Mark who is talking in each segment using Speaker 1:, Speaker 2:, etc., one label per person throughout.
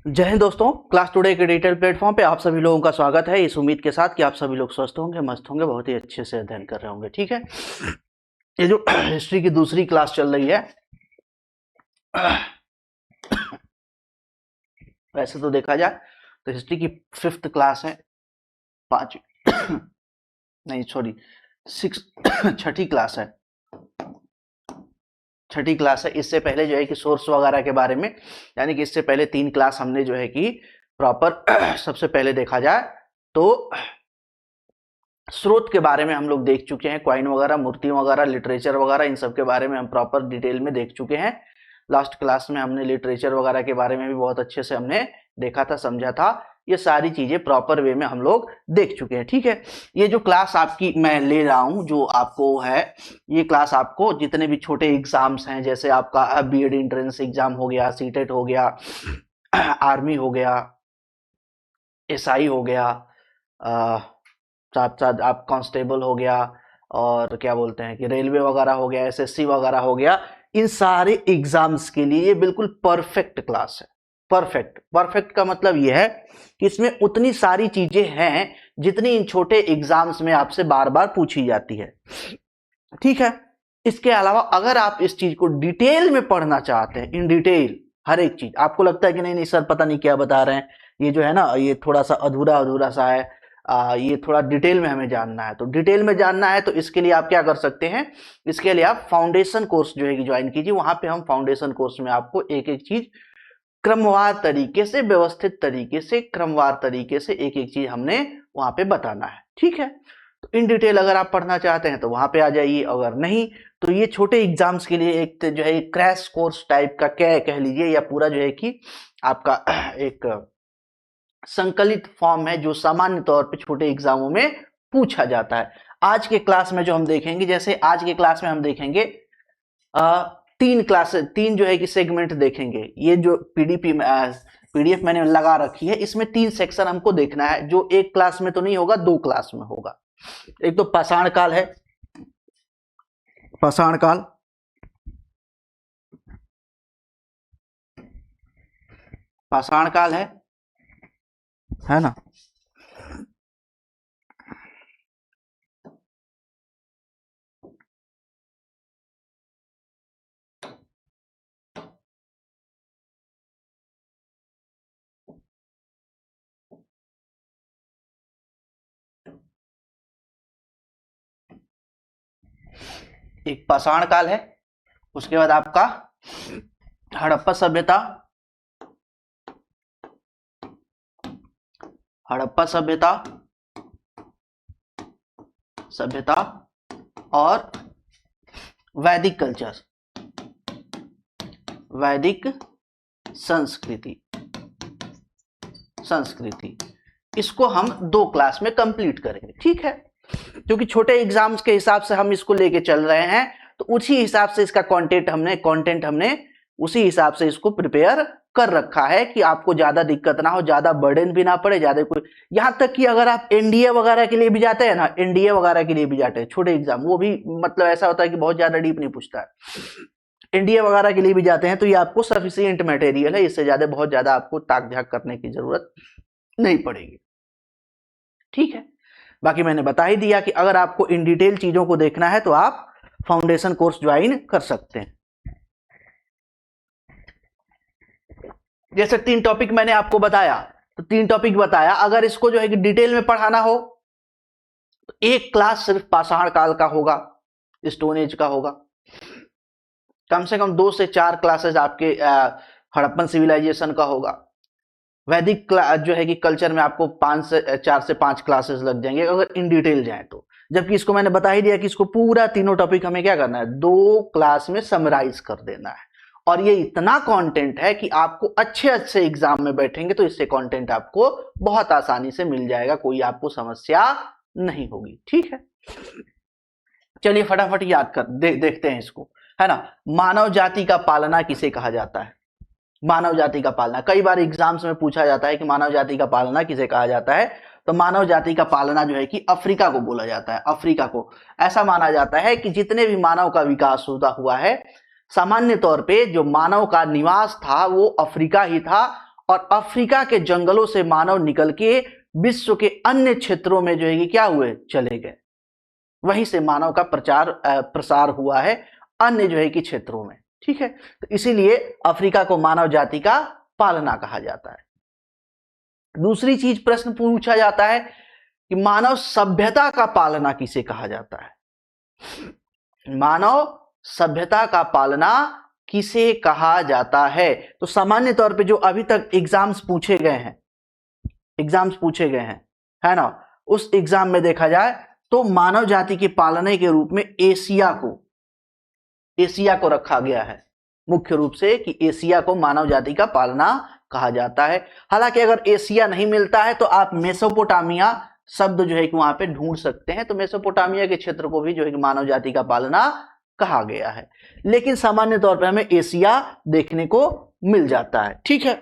Speaker 1: जय हिंद दोस्तों। Class today के डिजिटल प्लेटफॉर्म पे आप सभी लोगों का स्वागत है, इस उम्मीद के साथ कि आप सभी लोग स्वस्थ होंगे, मस्त होंगे, बहुत ही अच्छे से अध्ययन कर रहे होंगे। ठीक है, ये जो हिस्ट्री की दूसरी क्लास चल रही है, वैसे तो देखा जाए तो हिस्ट्री की 5th क्लास है, पांच नहीं सॉरी 6 छठी क्लास है, छठी क्लास है। इससे पहले जो है कि सोर्स वगैरह के बारे में, यानी कि इससे पहले 3 क्लास हमने जो है कि प्रॉपर सबसे पहले देखा जाए तो स्रोत के बारे में हम लोग देख चुके हैं, क्वाइन वगैरह, मूर्तियों वगैरह, लिटरेचर वगैरह, इन सब के बारे में हम प्रॉपर डिटेल में देख चुके हैं। लास्ट क्लास में हमने लिटरेचर वगैरह के बारे में भी बहुत अच्छे से हमने देखा था, समझा था। ये सारी चीजें प्रॉपर वे में हम लोग देख चुके हैं। ठीक है, ये जो क्लास आपकी मैं ले रहा हूं, जो आपको है, ये क्लास आपको जितने भी छोटे एग्जाम्स हैं, जैसे आपका बीएड एंट्रेंस एग्जाम हो गया, सीटेट हो गया, आर्मी हो गया, एसआई हो गया, साथ साथ आप कांस्टेबल हो गया, और क्या बोलते हैं कि रेलवे वगैरह हो गया, एसएससी वगैरह हो गया, इन सारे एग्जाम्स के लिए ये बिल्कुल परफेक्ट क्लास है। परफेक्ट, परफेक्ट का मतलब यह है कि इसमें उतनी सारी चीजें हैं जितनी इन छोटे एग्जाम्स में आपसे बार बार पूछी जाती है। ठीक है, इसके अलावा अगर आप इस चीज को डिटेल में पढ़ना चाहते हैं, इन डिटेल हर एक चीज, आपको लगता है कि नहीं नहीं सर पता नहीं क्या बता रहे हैं, ये जो है ना ये थोड़ा सा अधूरा अधूरा सा है, ये थोड़ा डिटेल में हमें जानना है, तो डिटेल में जानना है तो इसके लिए आप क्या कर सकते हैं, इसके लिए आप फाउंडेशन कोर्स जो है कि ज्वाइन कीजिए। वहां पे हम फाउंडेशन कोर्स में आपको एक एक चीज क्रमवार तरीके से, व्यवस्थित तरीके से, क्रमवार तरीके से एक एक चीज हमने वहां पे बताना है। ठीक है, तो इन डिटेल अगर आप पढ़ना चाहते हैं तो वहां पे आ जाइए, अगर नहीं तो ये छोटे एग्जाम्स के लिए एक जो है क्रैश कोर्स टाइप का क्या कह लीजिए, या पूरा जो है कि आपका एक संकलित फॉर्म है जो सामान्य तौर पे छोटे एग्जामों में पूछा जाता है। आज के क्लास में जो हम देखेंगे, जैसे आज के क्लास में हम देखेंगे 3 जो है कि सेगमेंट देखेंगे। ये जो पीडीएफ मैंने लगा रखी है, इसमें 3 सेक्शन हमको देखना है, जो एक क्लास में तो नहीं होगा, 2 क्लास में होगा। एक तो पाषाण काल है, पाषाण काल, पाषाण काल है ना। एक पाषाण काल है, उसके बाद आपका हड़प्पा सभ्यता, हड़प्पा सभ्यता, सभ्यता और वैदिक कल्चर, वैदिक संस्कृति, संस्कृति। इसको हम 2 क्लास में कंप्लीट करेंगे। ठीक है, क्योंकि छोटे एग्जाम्स के हिसाब से हम इसको लेके चल रहे हैं, तो उसी हिसाब से इसका कंटेंट हमने उसी हिसाब से इसको प्रिपेयर कर रखा है कि आपको ज्यादा दिक्कत ना हो, ज्यादा बर्डन भी ना पड़े, ज्यादा कोई, यहां तक कि अगर आप एनडीए वगैरह के लिए भी जाते हैं ना, एनडीए वगैरह के लिए भी जाते हैं छोटे एग्जाम, वो भी मतलब ऐसा होता है कि बहुत ज्यादा डीप नहीं पूछता है। एनडीए वगैरह के लिए भी जाते हैं तो ये आपको सफिशिएंट मटेरियल है, इससे ज्यादा बहुत ज्यादा आपको ताक झाक करने की जरूरत नहीं पड़ेगी। ठीक है, बाकी मैंने बता ही दिया कि अगर आपको इन डिटेल चीजों को देखना है तो आप फाउंडेशन कोर्स ज्वाइन कर सकते हैं। जैसे 3 टॉपिक मैंने आपको बताया, तो 3 टॉपिक बताया, अगर इसको जो है कि डिटेल में पढ़ाना हो तो एक क्लास सिर्फ पाषाण काल का होगा, स्टोन एज का होगा। कम से कम 2 से 4 क्लासेस आपके हड़प्पन सिविलाइजेशन का होगा। वैदिक जो है कि कल्चर में आपको 4 से 5 क्लासेस लग जाएंगे अगर इन डिटेल जाए तो, जबकि इसको मैंने बता ही दिया कि इसको पूरा तीनों टॉपिक हमें क्या करना है, 2 क्लास में समराइज कर देना है। और ये इतना कंटेंट है कि आपको अच्छे अच्छे एग्जाम में बैठेंगे तो इससे कंटेंट आपको बहुत आसानी से मिल जाएगा, कोई आपको समस्या नहीं होगी। ठीक है, चलिए फटाफट याद कर देखते हैं इसको, है ना। मानव जाति का पालना किसे कहा जाता है? मानव जाति का पालना कई बार एग्जाम्स में पूछा जाता है कि मानव जाति का पालना किसे कहा जाता है, तो मानव जाति का पालना जो है कि अफ्रीका को बोला जाता है। अफ्रीका को ऐसा माना जाता है कि जितने भी मानव का विकास होता हुआ है, सामान्य तौर पे जो मानव का निवास था वो अफ्रीका ही था, और अफ्रीका के जंगलों से मानव निकल के विश्व के अन्य क्षेत्रों में जो है कि क्या हुए, चले गए। वहीं से मानव का प्रसार हुआ है अन्य जो है कि क्षेत्रों में। ठीक है, तो इसीलिए अफ्रीका को मानव जाति का पालना कहा जाता है। दूसरी चीज प्रश्न पूछा जाता है कि मानव सभ्यता का पालना किसे कहा जाता है। मानव सभ्यता का पालना किसे कहा जाता है? तो सामान्य तौर पे जो अभी तक एग्जाम्स पूछे गए हैं, है ना, उस एग्जाम में देखा जाए तो मानव जाति के पालने के रूप में एशिया को रखा गया है मुख्य रूप से, कि एशिया को मानव जाति का पालना कहा जाता है। हालांकि अगर एशिया नहीं मिलता है तो आप मेसोपोटामिया शब्द जो है कि वहां पे ढूंढ सकते हैं, तो मेसोपोटामिया के क्षेत्र को भी जो है कि मानव जाति का पालना कहा गया है, लेकिन सामान्य तौर पर हमें एशिया देखने को मिल जाता है। ठीक है,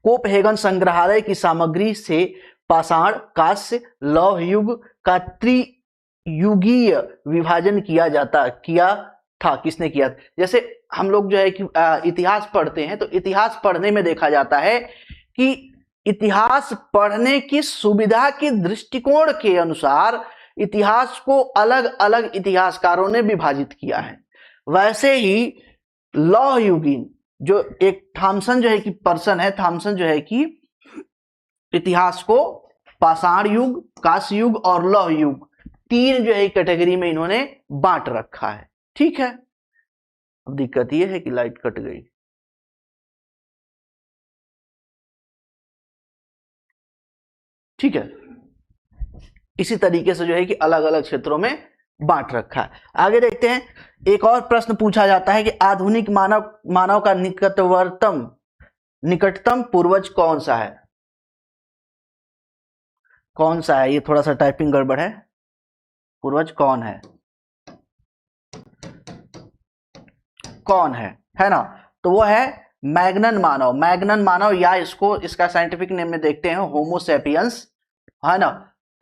Speaker 1: कोपहेगन संग्रहालय की सामग्री से पाषाण, कांस्य, लौह युग का त्रियुगीय विभाजन किया था। किसने किया? जैसे हम लोग जो है कि इतिहास पढ़ते हैं, तो इतिहास पढ़ने में देखा जाता है कि इतिहास पढ़ने की सुविधा के दृष्टिकोण के अनुसार इतिहास को अलग अलग इतिहासकारों ने विभाजित किया है। वैसे ही लौह युगीन जो एक थॉमसन जो है कि पर्सन है, थॉमसन जो है कि इतिहास को पाषाण युग, कांस्य युग और लौह युग, तीन जो है कैटेगरी में इन्होंने बांट रखा है। ठीक है, अब दिक्कत यह है कि लाइट कट गई। ठीक है, इसी तरीके से जो है कि अलग अलग क्षेत्रों में बांट रखा है। आगे देखते हैं, एक और प्रश्न पूछा जाता है कि आधुनिक मानव का निकटतम पूर्वज कौन सा है? कौन सा है? ये थोड़ा सा टाइपिंग गड़बड़ है। पूर्वज कौन है ना? तो वो है मैग्नन मानव, या इसका साइंटिफिक नेम में देखते हैं होमो सेपियंस, है ना,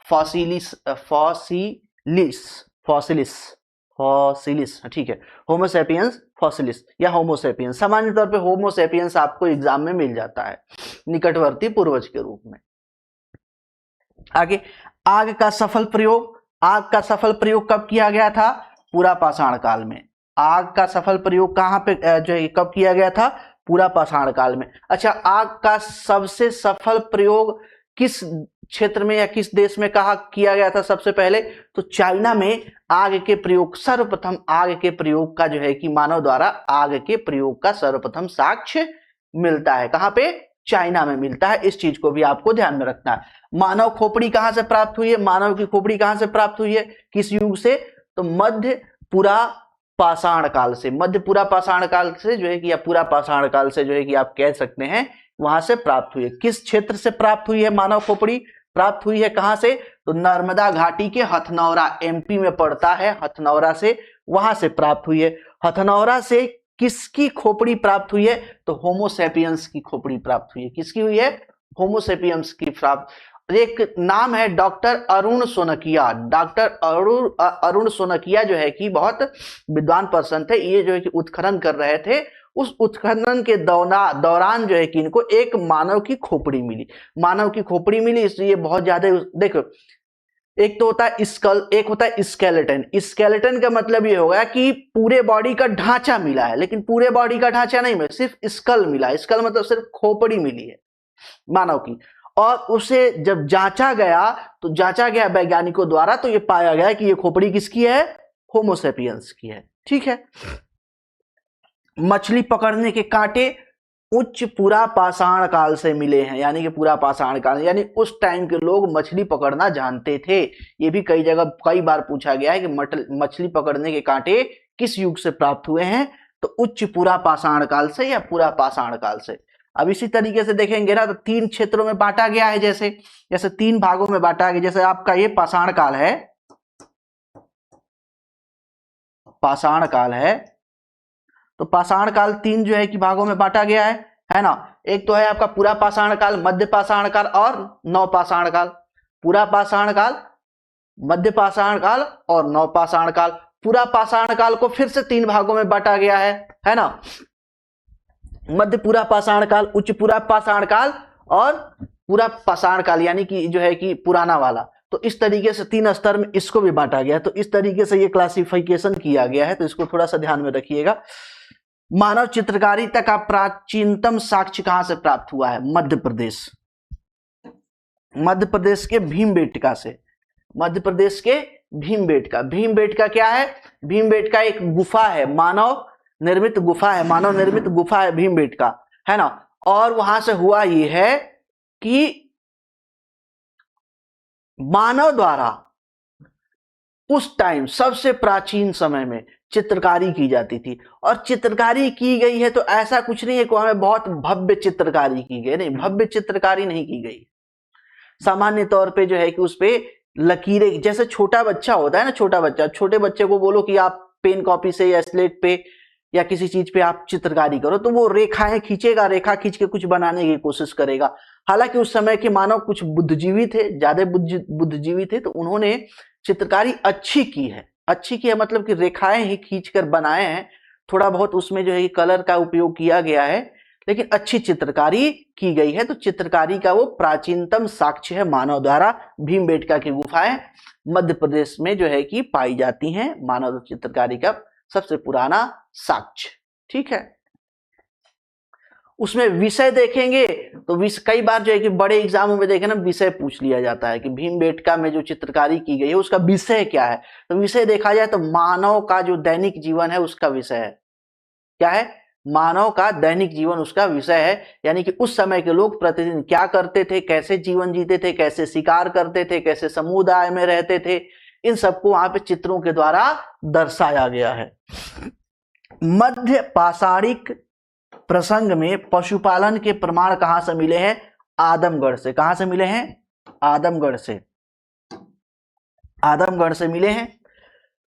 Speaker 1: फॉसिलिस। ठीक है, होमो सेपियंस फॉसिलिस या होमो सेपियंस। सामान्य तौर पे होमो सेपियंस आपको एग्जाम में मिल जाता है निकटवर्ती पूर्वज के रूप में। आगे, आग का सफल प्रयोग कब किया गया था? पूरा पाषाण काल में। आग का सफल प्रयोग कहां पे जो है कब किया गया था? पूरा पाषाण काल में। अच्छा, आग का सबसे सफल प्रयोग किस क्षेत्र में या किस देश में किया गया था सबसे पहले? तो चाइना में सर्वप्रथम आग के प्रयोग का जो है कि मानव द्वारा आग के प्रयोग का सर्वप्रथम साक्ष्य मिलता है। कहां पे? चाइना में मिलता है। इस चीज को भी आपको ध्यान में रखना है। मानव खोपड़ी कहां से प्राप्त हुई है? मानव की खोपड़ी कहां से प्राप्त हुई है? किस युग से? तो मध्य पूरा पाषाण काल से जो है कि, या पूरा पाषाण काल से जो है कि आप कह सकते हैं, वहां से प्राप्त हुई है। किस क्षेत्र से प्राप्त हुई है मानव खोपड़ी? प्राप्त हुई है कहां से? तो नर्मदा घाटी के हथनौरा, एमपी में पड़ता है, हथनौरा से, वहां से प्राप्त हुई है। हथनौरा से किसकी खोपड़ी प्राप्त हुई है? तो होमो सेपियंस की खोपड़ी प्राप्त हुई है। किसकी हुई है? होमो सेपियंस की प्राप्त। एक नाम है डॉक्टर अरुण सोनकिया। डॉक्टर अरुण सोनकिया जो है कि बहुत विद्वान पर्सन थे। ये जो है कि उत्खनन कर रहे थे। उस उत्खनन के दौरान जो है कि इनको एक मानव की खोपड़ी मिली। इसलिए बहुत ज्यादा, देखो, एक तो होता है स्कल, एक होता है स्केलेटन। स्केलेटन का मतलब ये होगा कि पूरे बॉडी का ढांचा मिला है, लेकिन पूरे बॉडी का ढांचा नहीं मिला, सिर्फ स्कल मिला। स्कल मतलब सिर्फ खोपड़ी मिली है मानव की। और उसे जब जांचा गया वैज्ञानिकों द्वारा, तो ये पाया गया कि ये खोपड़ी किसकी है? होमो सेपियंस की है। ठीक है, मछली पकड़ने के कांटे उच्च पूरा पाषाण काल से मिले हैं, यानी कि पूरा पाषाण काल, यानी उस टाइम के लोग मछली पकड़ना जानते थे। ये भी कई बार पूछा गया है कि मछली पकड़ने के कांटे किस युग से प्राप्त हुए हैं? तो उच्च पूरा पाषाण काल से या पूरा पाषाण काल से। अब इसी तरीके से देखेंगे ना, तो तीन क्षेत्रों में बांटा गया है, जैसे तीन भागों में बांटा गया। जैसे आपका ये पाषाण काल है, तो पाषाण काल तीन जो है कि भागों में बांटा गया है ना। एक तो है आपका पूरा पाषाण काल, मध्य पाषाण काल और नवपाषाण काल। पूरा पाषाण काल, मध्य पाषाण काल और नवपाषाण काल। पूरा पाषाण काल को फिर से तीन भागों में बांटा गया है ना। मध्य पूरा पाषाण काल, उच्च पूरा पाषाण काल और पूरा पाषाण काल, यानी कि जो है कि पुराना वाला। तो इस तरीके से 3 स्तर में इसको भी बांटा गया। तो इस तरीके से ये क्लासिफिकेशन किया गया है, तो इसको थोड़ा सा ध्यान में रखिएगा। मानव चित्रकारिता का प्राचीनतम साक्ष्य कहां से प्राप्त हुआ है? मध्य प्रदेश, मध्य प्रदेश के भीमबेटका से, मध्य प्रदेश के भीमबेटका। भीमबेटका क्या है? भीमबेटका एक गुफा है, मानव निर्मित गुफा है, मानव निर्मित गुफा है भीमबेटका, है ना। और वहां से हुआ ये है कि मानव द्वारा उस टाइम सबसे प्राचीन समय में चित्रकारी की जाती थी। और चित्रकारी की गई है तो ऐसा कुछ नहीं है कि हमें बहुत भव्य चित्रकारी की गई, नहीं, भव्य चित्रकारी नहीं की गई। सामान्य तौर पे जो है कि उस पे लकीरें, जैसे छोटा बच्चा होता है ना, छोटा बच्चा, छोटे बच्चे को बोलो कि आप पेन कॉपी से या स्लेट पे या किसी चीज पे आप चित्रकारी करो, तो वो रेखाएं खींचेगा, रेखा खींच के कुछ बनाने की कोशिश करेगा। हालांकि उस समय के मानव कुछ बुद्धिजीवी थे, ज्यादा बुद्धिजीवी थे, तो उन्होंने चित्रकारी अच्छी की है। अच्छी की है मतलब कि रेखाएं ही खींचकर बनाए हैं, थोड़ा बहुत उसमें जो है कलर का उपयोग किया गया है, लेकिन अच्छी चित्रकारी की गई है। तो चित्रकारी का वो प्राचीनतम साक्ष्य है मानव द्वारा भीमबेटका की गुफाएं मध्य प्रदेश में जो है कि पाई जाती हैं, मानव चित्रकारी का सबसे पुराना साक्ष्य। ठीक है, उसमें विषय देखेंगे तो कई बार जो है कि बड़े एग्जामों में देखें ना, विषय पूछ लिया जाता है कि भीमबेटका में जो चित्रकारी की गई है उसका विषय क्या है। तो विषय देखा जाए तो मानव का जो दैनिक जीवन है उसका विषय है। क्या है? मानव का दैनिक जीवन उसका विषय है, यानी कि उस समय के लोग प्रतिदिन क्या करते थे, कैसे जीवन जीते थे, कैसे शिकार करते थे, कैसे समुदाय में रहते थे, इन सबको वहां पे चित्रों के द्वारा दर्शाया गया है। मध्य पाषाणिक प्रसंग में पशुपालन के प्रमाण कहां से मिले हैं? आदमगढ़ से। कहां से मिले हैं? आदमगढ़ से, आदमगढ़ से मिले हैं।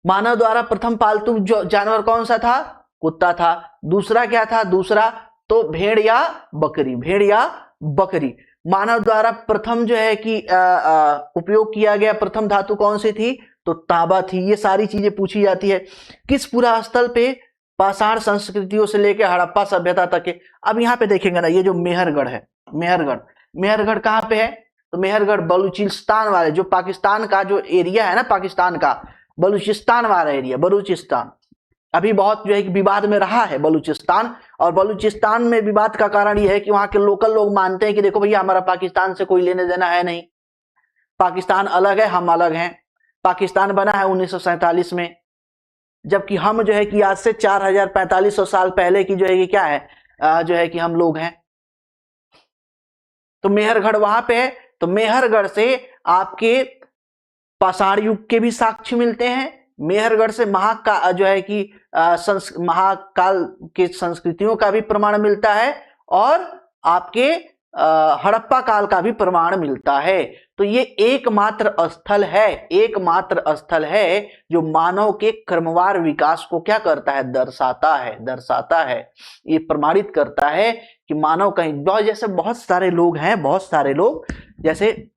Speaker 1: मानव द्वारा प्रथम पालतू जानवर कौन सा था? कुत्ता था। दूसरा क्या था? दूसरा तो भेड़ या बकरी, भेड़ या बकरी। मानव द्वारा प्रथम जो है कि उपयोग किया गया प्रथम धातु कौन सी थी? तो तांबा थी। ये सारी चीजें पूछी जाती है। किस पुरा स्थल पे पाषाण संस्कृतियों से लेकर हड़प्पा सभ्यता तक है? अब यहाँ पे देखेंगे ना, ये जो मेहरगढ़ है, मेहरगढ़, मेहरगढ़ कहाँ पे है? तो मेहरगढ़ बलूचिस्तान वाले, जो पाकिस्तान का जो एरिया है ना, पाकिस्तान का बलूचिस्तान वाला एरिया, बलूचिस्तान अभी बहुत जो है कि विवाद में रहा है बलूचिस्तान। और बलूचिस्तान में विवाद का कारण यह है कि वहां के लोकल लोग मानते हैं कि देखो भैया, हमारा पाकिस्तान से कोई लेने देना है नहीं, पाकिस्तान अलग है, हम अलग हैं। पाकिस्तान बना है 1947 में, जबकि हम जो है कि आज से 4500 साल पहले की जो है कि क्या है, जो है कि हम लोग हैं। तो मेहरगढ़ वहां पे है। तो मेहरगढ़ से आपके पाषाण युग के भी साक्ष्य मिलते हैं। मेहरगढ़ से महाकाल जो है कि महाकाल के संस्कृतियों का भी प्रमाण मिलता है, और आपके हड़प्पा काल का भी प्रमाण मिलता है। तो ये एकमात्र स्थल है, एकमात्र स्थल है जो मानव के क्रमवार विकास को क्या करता है? दर्शाता है, दर्शाता है। ये प्रमाणित करता है कि मानव कहीं, जैसे बहुत सारे लोग हैं, बहुत सारे लोग, जैसे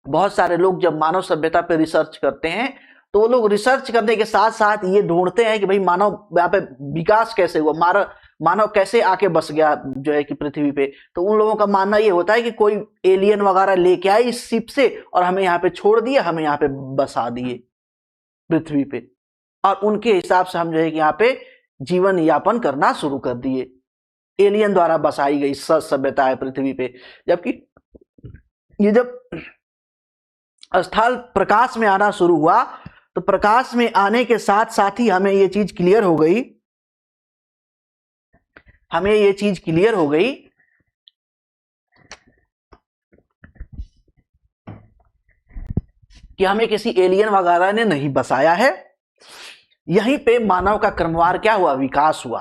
Speaker 1: बहुत सारे लोग जब मानव सभ्यता पे रिसर्च करते हैं तो वो लोग रिसर्च करने के साथ साथ ये ढूंढते हैं कि भाई मानव यहाँ पे विकास कैसे हुआ, मानव कैसे आके बस गया जो है कि पृथ्वी पे। तो उन लोगों का मानना ये होता है कि कोई एलियन वगैरह लेके आए इस शिप से और हमें यहाँ पे छोड़ दिया, हमें यहाँ पे बसा दिए पृथ्वी पे, और उनके हिसाब से हम जो है कि यहाँ पे जीवन यापन करना शुरू कर दिए। एलियन द्वारा बसाई गई सभ्यता है पृथ्वी पे। जबकि ये जब स्थल प्रकाश में आना शुरू हुआ तो प्रकाश में आने के साथ साथ ही हमें ये चीज क्लियर हो गई, हमें ये चीज क्लियर हो गई कि हमें किसी एलियन वगैरह ने नहीं बसाया है। यहीं पे मानव का क्रमवार क्या हुआ? विकास हुआ।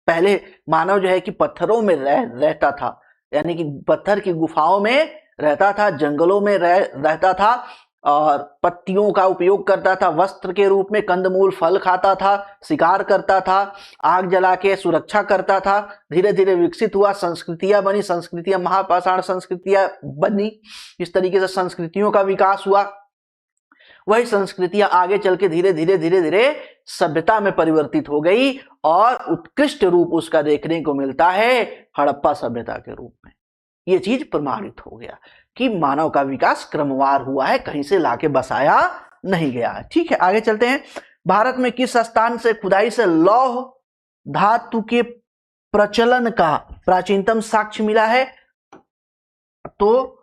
Speaker 1: पहले मानव जो है कि पत्थरों में रहता था, यानी कि पत्थर की गुफाओं में रहता था, जंगलों में रहता था, और पत्तियों का उपयोग करता था वस्त्र के रूप में, कंदमूल फल खाता था, शिकार करता था, आग जला के सुरक्षा करता था। धीरे धीरे विकसित हुआ, संस्कृतियां बनी, संस्कृतियां महापाषाण संस्कृतियां बनी। इस तरीके से संस्कृतियों का विकास हुआ। वही संस्कृतियां आगे चल के धीरे धीरे धीरे धीरे सभ्यता में परिवर्तित हो गई और उत्कृष्ट रूप उसका देखने को मिलता है हड़प्पा सभ्यता के रूप में। ये चीज प्रमाणित हो गया कि मानव का विकास क्रमवार हुआ है, कहीं से लाके बसाया नहीं गया है। ठीक है, आगे चलते हैं। भारत में किस स्थान से खुदाई से लौह धातु के प्रचलन का प्राचीनतम साक्ष्य मिला है? तो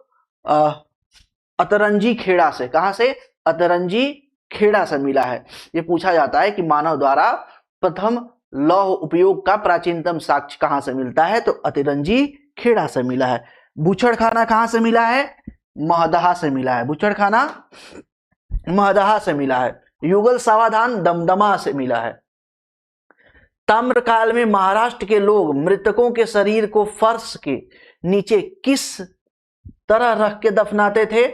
Speaker 1: अतरंजी खेड़ा से। कहां से? अतरंजी खेड़ा से मिला है। ये पूछा जाता है कि मानव द्वारा प्रथम लौह उपयोग का प्राचीनतम साक्ष्य कहां से मिलता है? तो अतरंजी खेड़ा से मिला है। बूचड़खाना कहां से मिला है? महदहा से मिला है। बूचड़खाना महदहा से मिला है। युगल सावधान दमदमा से मिला है। ताम्रकाल में महाराष्ट्र के लोग मृतकों के शरीर को फर्श के नीचे किस तरह रख के दफनाते थे?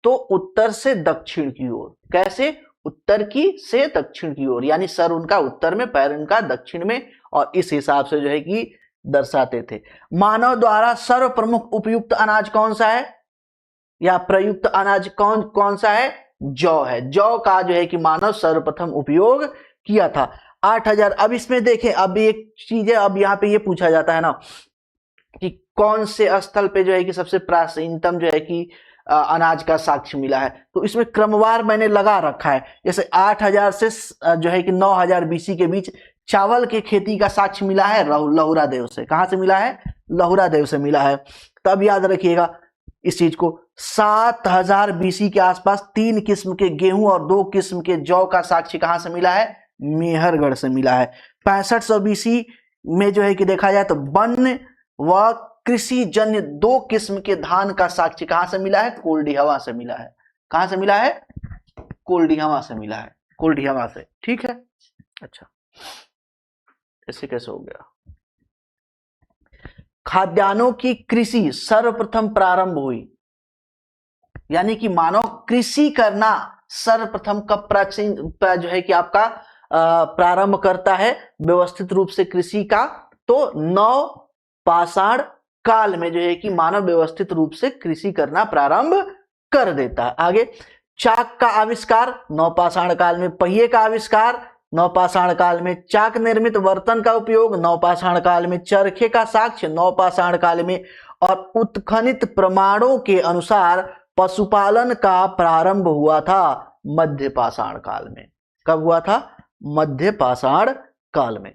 Speaker 1: तो उत्तर से दक्षिण की ओर। कैसे? उत्तर की से दक्षिण की ओर, यानी सर उनका उत्तर में, पैर उनका दक्षिण में, और इस हिसाब से जो है कि दर्शाते थे। मानव द्वारा सर्व प्रमुख उपयुक्त अनाज कौन सा है, या प्रयुक्त अनाज कौन सा है? जौ है। जौ का जो है कि मानव सर्वप्रथम उपयोग किया था। 8000। अब इसमें देखें, अब एक चीज है, अब यहाँ पे ये पूछा जाता है ना कि कौन से स्थल पे जो है कि सबसे प्राचीनतम जो है कि अनाज का साक्ष्य मिला है। तो इसमें क्रमवार मैंने लगा रखा है। जैसे 8000 से जो है कि 9000 बीसी के बीच चावल की खेती का साक्ष्य मिला है लहुरा देव से। कहां से मिला है? लहुरा देव से मिला है। तब याद रखिएगा इस चीज को। 7000 बीसी के आसपास 3 किस्म के गेहूं और 2 किस्म के जौ का साक्ष्य कहां से मिला है? मेहरगढ़ से मिला है। 6500 बीसी में जो है कि देखा जाए तो वन व कृषि जन्य 2 किस्म के धान का साक्ष्य कहां से मिला है? कोल्डिहवा से मिला है। कहां से मिला है? कोल्डिहवा से मिला है। कोल्डिहवा से। ठीक है, अच्छा, ऐसे कैसे हो गया? खाद्यान्नों की कृषि सर्वप्रथम प्रारंभ हुई, यानी कि मानव कृषि करना सर्वप्रथम कब प्राचीन जो है कि आपका प्रारंभ करता है व्यवस्थित रूप से कृषि का? तो नव पाषाण काल में जो है कि मानव व्यवस्थित रूप से कृषि करना प्रारंभ कर देता है। आगे, चाक का आविष्कार नवपाषाण काल में, पहिए का आविष्कार नवपाषाण काल में, चाक निर्मित बर्तन का उपयोग नवपाषाण काल में, चरखे का साक्ष्य नवपाषाण काल में, और उत्खनित प्रमाणों के अनुसार पशुपालन का प्रारंभ हुआ था मध्य पाषाण काल में। कब हुआ था? मध्य पाषाण काल में।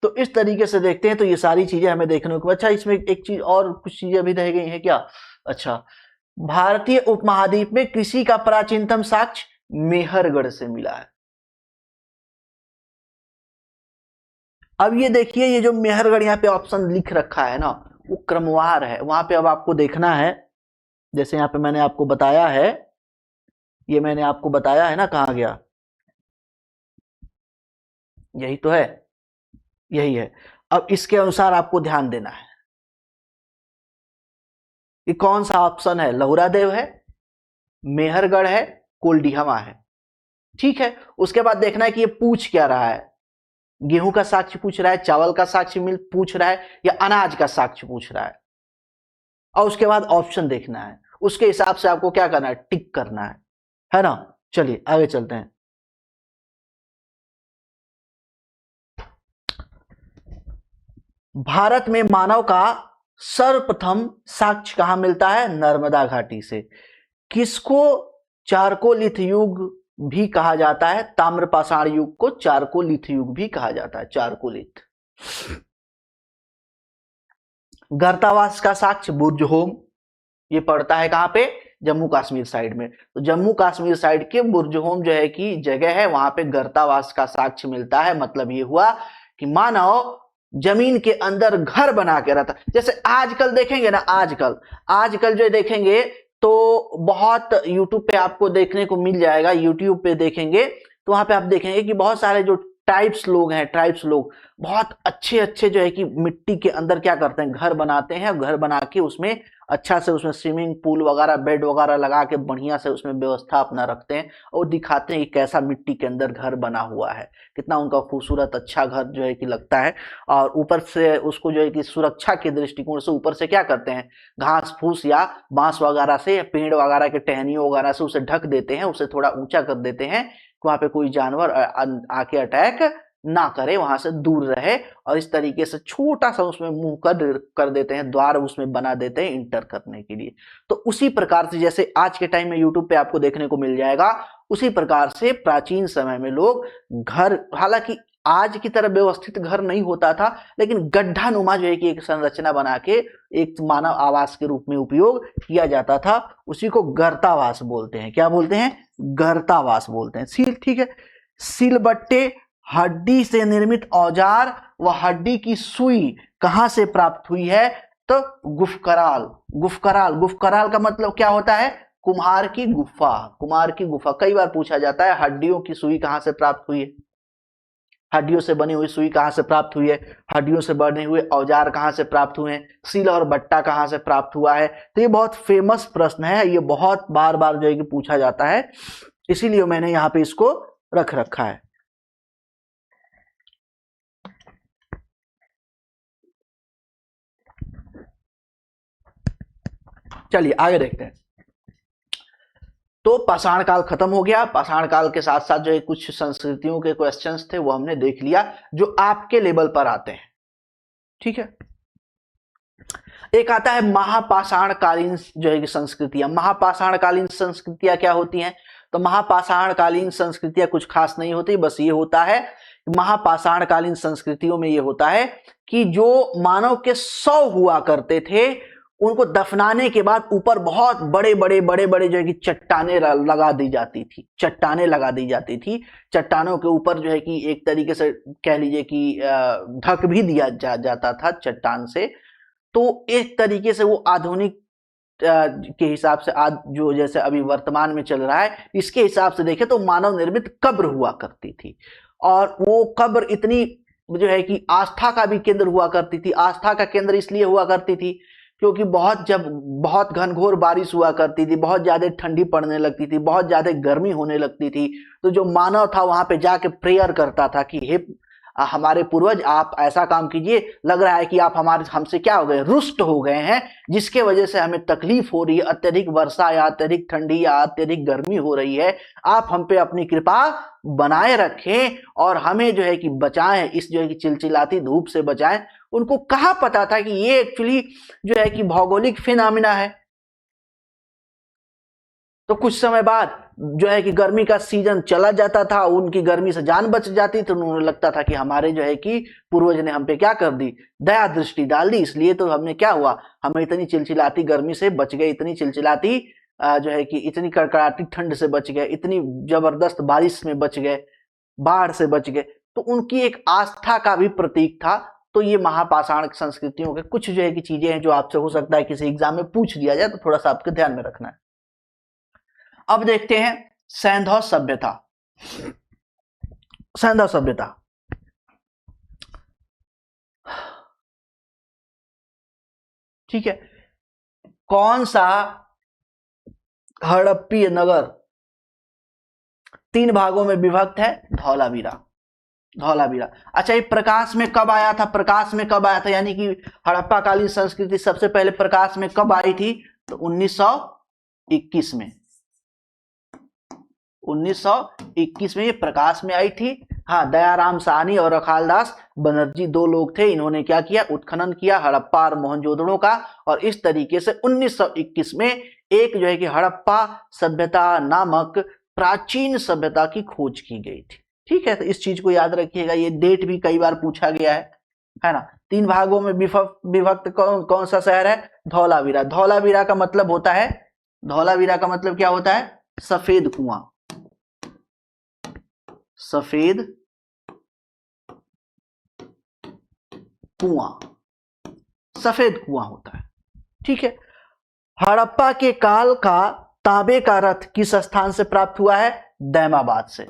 Speaker 1: तो इस तरीके से देखते हैं तो ये सारी चीजें हमें देखने को। अच्छा, इसमें एक चीज और, कुछ चीजें अभी रह गई हैं क्या? अच्छा, भारतीय उपमहाद्वीप में कृषि का प्राचीनतम साक्ष्य मेहरगढ़ से मिला है। अब ये देखिए, ये जो मेहरगढ़ यहाँ पे ऑप्शन लिख रखा है ना, वो क्रमवार है। वहां पे अब आपको देखना है, जैसे यहाँ पे मैंने आपको बताया है, ये मैंने आपको बताया है ना, कहाँ गया? यही तो है, यही है। अब इसके अनुसार आपको ध्यान देना है कि कौन सा ऑप्शन है। लहुरा देव है, मेहरगढ़ है, कोल्डिहवा है। ठीक है, उसके बाद देखना है कि ये पूछ क्या रहा है। गेहूं का साक्ष्य पूछ रहा है, चावल का साक्ष्य पूछ रहा है, या अनाज का साक्ष्य पूछ रहा है। और उसके बाद ऑप्शन देखना है, उसके हिसाब से आपको क्या करना है? टिक करना है ना। चलिए आगे चलते हैं। भारत में मानव का सर्वप्रथम साक्ष्य कहां मिलता है? नर्मदा घाटी से। किसको चारकोलिथ युग भी कहा जाता है? ताम्रपाषाण युग को चारकोलिथ युग भी कहा जाता है। चारकोलिथ। गर्तावास का साक्ष्य बुर्जहोम, ये पड़ता है कहां पे? जम्मू कश्मीर साइड में। तो जम्मू कश्मीर साइड के बुर्जहोम जो है कि जगह है, वहां पे गर्तावास का साक्ष्य मिलता है। मतलब ये हुआ कि मानव जमीन के अंदर घर बना के रहता। जैसे आजकल देखेंगे ना, आजकल जो देखेंगे तो बहुत यूट्यूब पे आपको देखने को मिल जाएगा। यूट्यूब पे देखेंगे तो वहां पे आप देखेंगे कि बहुत सारे जो ट्राइब्स लोग बहुत अच्छे जो है कि मिट्टी के अंदर क्या करते हैं? घर बनाते हैं। घर बना के उसमें अच्छा से उसमें स्विमिंग पूल वगैरह, बेड वगैरह लगा के बढ़िया से उसमें व्यवस्था अपना रखते हैं और दिखाते हैं कि कैसा मिट्टी के अंदर घर बना हुआ है, कितना उनका खूबसूरत अच्छा घर जो है कि लगता है। और ऊपर से उसको जो है कि सुरक्षा के दृष्टिकोण से ऊपर से क्या करते हैं, घास फूस या बांस वगैरह से या पेड़ वगैरह के टहनियों वगैरह से उसे ढक देते हैं, उसे थोड़ा ऊंचा कर देते हैं कि वहां पे कोई जानवर आके अटैक ना करे, वहां से दूर रहे। और इस तरीके से छोटा सा उसमें मुंह कर देते हैं, द्वार उसमें बना देते हैं इंटर करने के लिए। तो उसी प्रकार से जैसे आज के टाइम में यूट्यूब पे आपको देखने को मिल जाएगा, उसी प्रकार से प्राचीन समय में लोग घर, हालांकि आज की तरह व्यवस्थित घर नहीं होता था, लेकिन गड्ढा नुमा जो है कि एक संरचना बना के एक मानव आवास के रूप में उपयोग किया जाता था। उसी को गर्तावास बोलते हैं। क्या बोलते हैं? गर्तावास बोलते हैं। सील, ठीक है। सिलबट्टे, हड्डी से निर्मित औजार व हड्डी की सुई कहां से प्राप्त हुई है? तो गुफकराल। गुफकराल, गुफकराल का मतलब क्या होता है? कुम्हार की गुफा। कुम्हार की गुफा कई बार पूछा जाता है, हड्डियों की सुई कहां से प्राप्त हुई है, हड्डियों से बनी हुई सुई कहां से प्राप्त हुई है, हड्डियों से बने हुए औजार कहां से प्राप्त हुए हैं, सील और बट्टा कहां से प्राप्त हुआ है। तो ये बहुत फेमस प्रश्न है, ये बहुत बार बार जो है कि पूछा जाता है, इसीलिए मैंने यहां पे इसको रख रखा है। चलिए आगे देखते हैं। तो पाषाण काल खत्म हो गया। पाषाण काल के साथ साथ जो है कुछ संस्कृतियों के क्वेश्चंस थे वो हमने देख लिया जो आपके लेवल पर आते हैं, ठीक है। एक आता है महापाषाण कालीन जो है कि संस्कृतियां। महापाषाण कालीन संस्कृतियां क्या होती हैं? तो महापाषाण कालीन संस्कृतियां कुछ खास नहीं होती, बस ये होता है महापाषाण कालीन संस्कृतियों में ये होता है कि जो मानव के 100 हुआ करते थे, उनको दफनाने के बाद ऊपर बहुत बड़े बड़े बड़े बड़े जो है कि चट्टाने लगा दी जाती थी, चट्टाने लगा दी जाती थी। चट्टानों के ऊपर जो है कि एक तरीके से कह लीजिए कि ढक भी दिया जाता था चट्टान से। तो एक तरीके से वो आधुनिक के हिसाब से आज जो जैसे अभी वर्तमान में चल रहा है, इसके हिसाब से देखें तो मानव निर्मित कब्र हुआ करती थी। और वो कब्र इतनी जो है कि आस्था का भी केंद्र हुआ करती थी। आस्था का केंद्र इसलिए हुआ करती थी क्योंकि जब बहुत घनघोर बारिश हुआ करती थी, बहुत ज्यादा ठंडी पड़ने लगती थी, बहुत ज्यादा गर्मी होने लगती थी, तो जो मानव था वहां पे जाके प्रेयर करता था कि हे हमारे पूर्वज, आप ऐसा काम कीजिए, लग रहा है कि आप हमसे क्या हो गए, रुष्ट हो गए हैं, जिसके वजह से हमें तकलीफ हो रही है, अत्यधिक वर्षा या अत्यधिक ठंडी या अत्यधिक गर्मी हो रही है। आप हम पे अपनी कृपा बनाए रखें और हमें जो है कि बचाएं, इस जो है कि चिलचिलाती धूप से बचाएं। उनको कहाँ पता था कि ये एक्चुअली जो है कि भौगोलिक फिनोमिना है। तो कुछ समय बाद जो है कि गर्मी का सीजन चला जाता था, उनकी गर्मी से जान बच जाती, तो उन्हें लगता था कि हमारे जो है कि पूर्वज ने हम पे क्या कर दी, दया दृष्टि डाल दी, इसलिए तो हमने क्या हुआ, हमें इतनी चिलचिलाती गर्मी से बच गए, इतनी चिलचिलाती जो है कि इतनी कड़कड़ाती ठंड से बच गए, इतनी जबरदस्त बारिश में बच गए, बाढ़ से बच गए। तो उनकी एक आस्था का भी प्रतीक था। तो ये महापाषाण संस्कृतियों के कुछ जो है कि चीजें हैं जो आपसे हो सकता है किसी एग्जाम में पूछ लिया जाए, तो थोड़ा सा आपके ध्यान में रखना है। अब देखते हैं सैंधव सभ्यता। सैंधव सभ्यता ठीक है। कौन सा हड़प्पीय नगर 3 भागों में विभक्त है? धौलावीरा। धौलावीरा। अच्छा, ये प्रकाश में कब आया था? प्रकाश में कब आया था, यानी कि हड़प्पा कालीन संस्कृति सबसे पहले प्रकाश में कब आई थी? तो 1921 में। 1921 में ये प्रकाश में आई थी। हाँ, दयाराम साहनी और रखालदास बनर्जी 2 लोग थे, इन्होंने क्या किया, उत्खनन किया हड़प्पा और मोहनजोदड़ो का, और इस तरीके से 1921 में एक जो है कि हड़प्पा सभ्यता नामक प्राचीन सभ्यता की खोज की गई थी। ठीक है, तो इस चीज को याद रखिएगा, ये डेट भी कई बार पूछा गया है ना। 3 भागों में विभक्त कौन सा शहर है? धौलावीरा। धौलावीरा का मतलब होता है, धौलावीरा का मतलब क्या होता है? सफेद कुआं। सफेद कुआं, सफेद कुआं होता है। ठीक है। हड़प्पा के काल का तांबे का रथ किस स्थान से प्राप्त हुआ है? दैमाबाद से।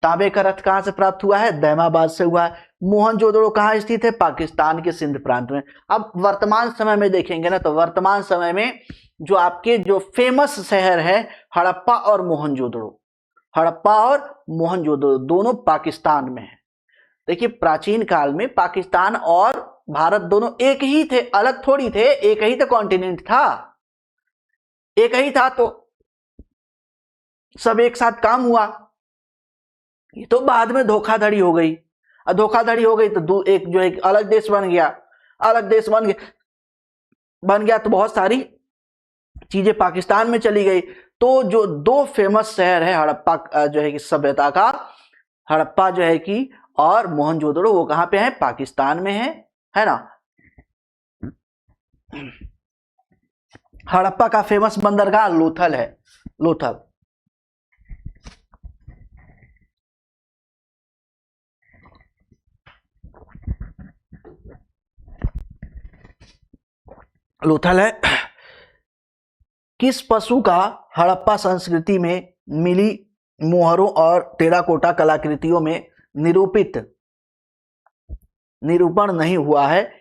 Speaker 1: तांबे का रथ कहां से प्राप्त हुआ है? दैमाबाद से हुआ है। मोहनजोदड़ो कहाँ स्थित है? पाकिस्तान के सिंध प्रांत में। अब वर्तमान समय में देखेंगे ना, तो वर्तमान समय में जो आपके जो फेमस शहर है हड़प्पा और मोहनजोदड़ो, हड़प्पा और मोहनजोदड़ो दोनों पाकिस्तान में है। देखिए प्राचीन काल में पाकिस्तान और भारत दोनों एक ही थे, अलग थोड़ी थे, एक ही तो कॉन्टिनेंट था, एक ही था, तो सब एक साथ काम हुआ। ये तो बाद में धोखाधड़ी हो गई, और धोखाधड़ी हो गई तो एक जो एक अलग देश बन गया, अलग देश बन गया तो बहुत सारी चीजें पाकिस्तान में चली गई। तो जो दो फेमस शहर है हड़प्पा जो है कि सभ्यता का, हड़प्पा जो है कि और मोहनजोदड़ो, वो कहां पे है? पाकिस्तान में है ना। हड़प्पा का फेमस बंदरगाह लोथल है, लोथल। लोथल है। किस पशु का हड़प्पा संस्कृति में मिली मोहरों और टेराकोटा कलाकृतियों में निरूपण नहीं हुआ है?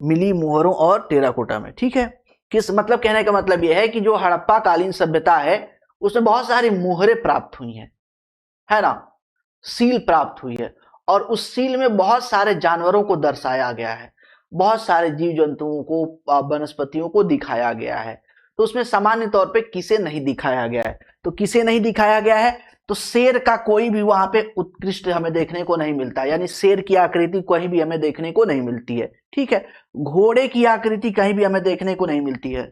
Speaker 1: मिली मोहरों और टेराकोटा में, ठीक है। किस मतलब कहने का मतलब यह है कि जो हड़प्पा कालीन सभ्यता है उसमें बहुत सारी मोहरें प्राप्त हुई हैं, है ना, सील प्राप्त हुई है, और उस सील में बहुत सारे जानवरों को दर्शाया गया है, बहुत सारे जीव जंतुओं को, वनस्पतियों को दिखाया गया है। तो उसमें सामान्य तौर पे किसे नहीं दिखाया गया है? तो किसे नहीं दिखाया गया है? तो शेर का कोई भी वहां पे उत्कृष्ट हमें देखने को नहीं मिलता, यानी शेर की आकृति कहीं भी हमें देखने को नहीं मिलती है, ठीक है। घोड़े की आकृति कहीं भी हमें देखने को नहीं मिलती है।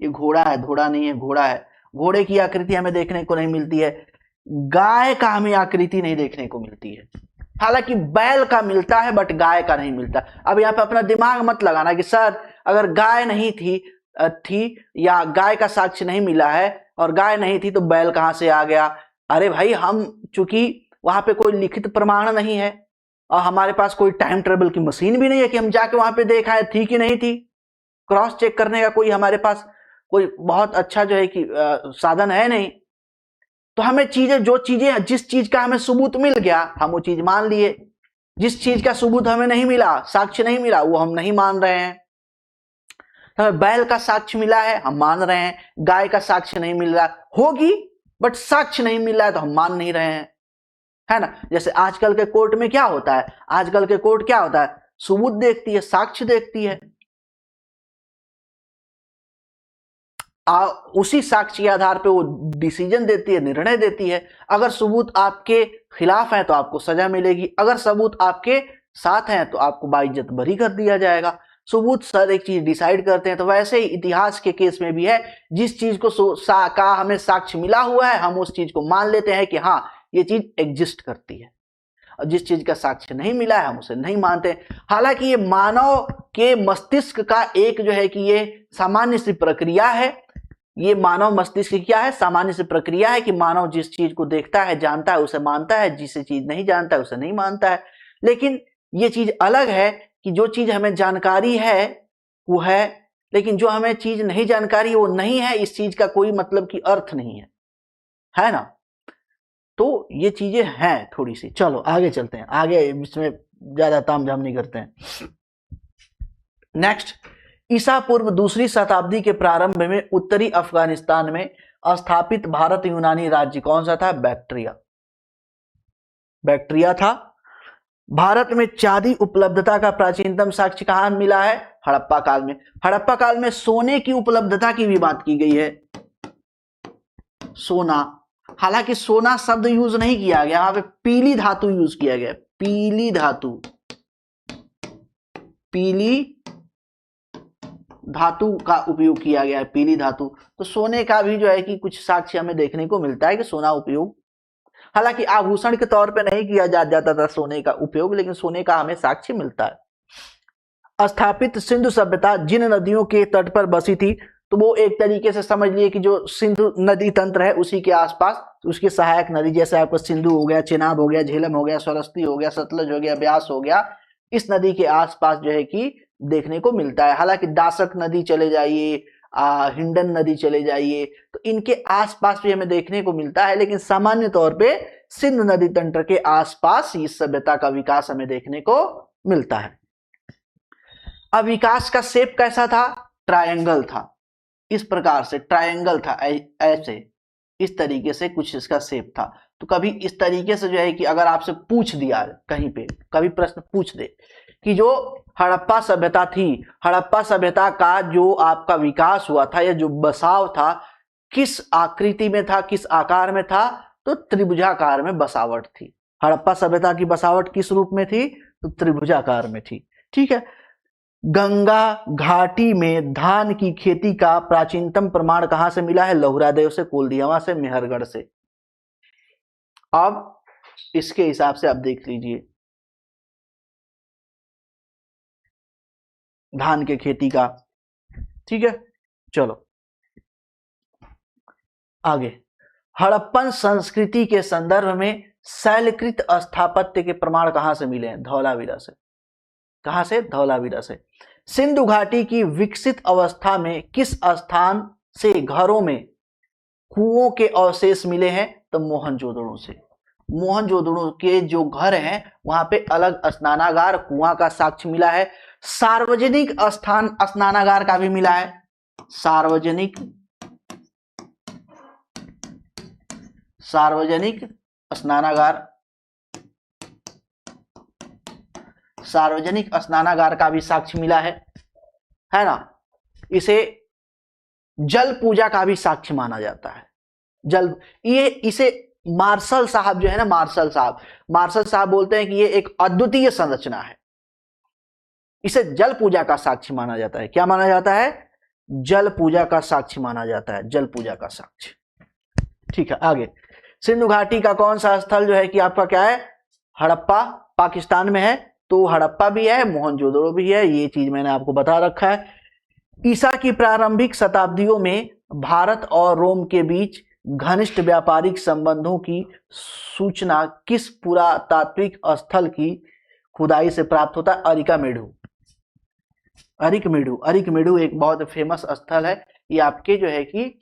Speaker 1: ये घोड़ा है, घोड़ा नहीं है, घोड़ा है। घोड़े की आकृति हमें देखने को नहीं मिलती है। गाय का हमें आकृति नहीं देखने को मिलती है, हालांकि बैल का मिलता है बट गाय का नहीं मिलता। अब यहाँ पे अपना दिमाग मत लगाना कि सर अगर गाय नहीं थी या गाय का साक्ष्य नहीं मिला है और गाय नहीं थी तो बैल कहां से आ गया। अरे भाई, हम चूंकि वहां पे कोई लिखित प्रमाण नहीं है और हमारे पास कोई टाइम ट्रेवल की मशीन भी नहीं है कि हम जाके वहां पे देखा है थी कि नहीं थी, क्रॉस चेक करने का कोई हमारे पास कोई बहुत अच्छा जो है कि साधन है नहीं। तो हमें जिस चीज का हमें सबूत मिल गया हम वो चीज मान लिए, जिस चीज का सबूत हमें नहीं मिला, साक्ष्य नहीं मिला, वो हम नहीं मान रहे हैं। हमें बैल का साक्ष्य मिला है हम मान रहे हैं, गाय का साक्ष्य नहीं मिल रहा, होगी बट साक्ष्य नहीं मिल रहा है तो हम मान नहीं रहे हैं, है ना। जैसे आजकल के कोर्ट में क्या होता है, आजकल के कोर्ट क्या होता है, सबूत देखती है, साक्ष्य देखती है, उसी साक्ष्य के आधार पे वो डिसीजन देती है, निर्णय देती है। अगर सबूत आपके खिलाफ है तो आपको सजा मिलेगी, अगर सबूत आपके साथ हैं तो आपको बाइज्जत बरी कर दिया जाएगा। सबूत सर एक चीज डिसाइड करते हैं। तो वैसे ही इतिहास के केस में भी है, जिस चीज को का हमें साक्ष्य मिला हुआ है हम उस चीज को मान लेते हैं कि हाँ ये चीज एग्जिस्ट करती है, और जिस चीज का साक्ष्य नहीं मिला है हम उसे नहीं मानते। हालांकि ये मानव के मस्तिष्क का एक जो है कि ये सामान्य सी प्रक्रिया है, ये मानव मस्तिष्क क्या है, सामान्य सी प्रक्रिया है कि मानव जिस चीज को देखता है जानता है उसे मानता है, जिस चीज नहीं जानता है उसे नहीं मानता है। लेकिन ये चीज अलग है कि जो चीज हमें जानकारी है वो है, लेकिन जो हमें चीज नहीं जानकारी वो नहीं है, इस चीज का कोई मतलब की अर्थ नहीं है ना। तो ये चीजें हैं थोड़ी सी। चलो आगे चलते हैं, आगे इसमें ज्यादा तामझाम नहीं करते हैं। नेक्स्ट, ईसा पूर्व दूसरी शताब्दी के प्रारंभ में उत्तरी अफगानिस्तान में स्थापित भारत यूनानी राज्य कौन सा था? बैक्ट्रिया था। भारत में चांदी उपलब्धता का प्राचीनतम साक्ष्य कहां मिला है? हड़प्पा काल में। हड़प्पा काल में सोने की उपलब्धता की भी बात की गई है, सोना। हालांकि सोना शब्द यूज नहीं किया गया, वहां पे पीली धातु यूज किया गया, पीली धातु, पीली धातु का उपयोग किया गया है, पीली धातु। तो सोने का भी जो है कि कुछ साक्ष्य हमें देखने को मिलता है कि सोना उपयोग, हालांकि आभूषण के तौर पे नहीं किया जाता था सोने का उपयोग, लेकिन सोने का हमें साक्ष्य मिलता है। स्थापित सिंधु सभ्यता जिन नदियों के तट पर बसी थी, तो वो एक तरीके से समझ लिए कि जो सिंधु नदी तंत्र है उसी के आसपास उसकी सहायक नदी, जैसे आपको सिंधु हो गया, चेनाब हो गया, झेलम हो गया, सरस्वती हो गया, सतलज हो गया, ब्यास हो गया, इस नदी के आसपास जो है कि देखने को मिलता है। हालांकि दासक नदी चले जाइए, हिंडन नदी चले जाइए, तो इनके आसपास भी हमें देखने को मिलता है, लेकिन सामान्य तौर पे सिंधु नदी तंत्र के आसपास इस सभ्यता का विकास हमें देखने को मिलता है। अब विकास का शेप कैसा था? ट्रायंगल था, इस प्रकार से ट्रायंगल था, ऐसे इस तरीके से कुछ इसका शेप था। तो कभी इस तरीके से जो है कि अगर आपसे पूछ दिया कहीं पे, कभी प्रश्न पूछ दे कि जो हड़प्पा सभ्यता थी, हड़प्पा सभ्यता का जो आपका विकास हुआ था या जो बसाव था, किस आकृति में था, किस आकार में था? तो त्रिभुजाकार में बसावट थी। हड़प्पा सभ्यता की बसावट किस रूप में थी? तो त्रिभुजाकार में थी। ठीक है। गंगा घाटी में धान की खेती का प्राचीनतम प्रमाण कहां से मिला है? लहुरादेव से, कोलदियावा से, मेहरगढ़ से। अब इसके हिसाब से आप देख लीजिए धान के खेती का। ठीक है, चलो आगे। हड़प्पन संस्कृति के संदर्भ में शैलकृत स्थापत्य के प्रमाण कहां से मिले हैं? धौलावीरा से। कहां से? धौलावीरा से। सिंधु घाटी की विकसित अवस्था में किस स्थान से घरों में कुओं के अवशेष मिले हैं? तो मोहनजोदड़ो से। मोहनजोदड़ो के जो घर हैं वहां पे अलग स्नानागार, कुआं का साक्ष्य मिला है। सार्वजनिक स्थान स्नानागार का भी मिला है। सार्वजनिक स्नानागार, सार्वजनिक स्नानागार का भी साक्ष्य मिला है ना। इसे जल पूजा का भी साक्ष्य माना जाता है। इसे मार्शल साहब जो है ना, मार्शल साहब बोलते हैं कि ये एक अद्वितीय संरचना है। इसे जल पूजा का साक्ष्य माना जाता है। क्या माना जाता है? जल पूजा का साक्ष्य माना जाता है, जल पूजा का साक्ष्य। ठीक है, आगे। सिंधु घाटी का कौन सा स्थल जो है कि आपका क्या है? हड़प्पा पाकिस्तान में है, तो हड़प्पा भी है, मोहनजोदड़ो भी है, ये चीज मैंने आपको बता रखा है। ईसा की प्रारंभिक शताब्दियों में भारत और रोम के बीच घनिष्ठ व्यापारिक संबंधों की सूचना किस पुरातात्विक स्थल की खुदाई से प्राप्त होता है? अरिकामेडु। अरिकमेडु एक बहुत फेमस स्थल है। ये आपके जो है कि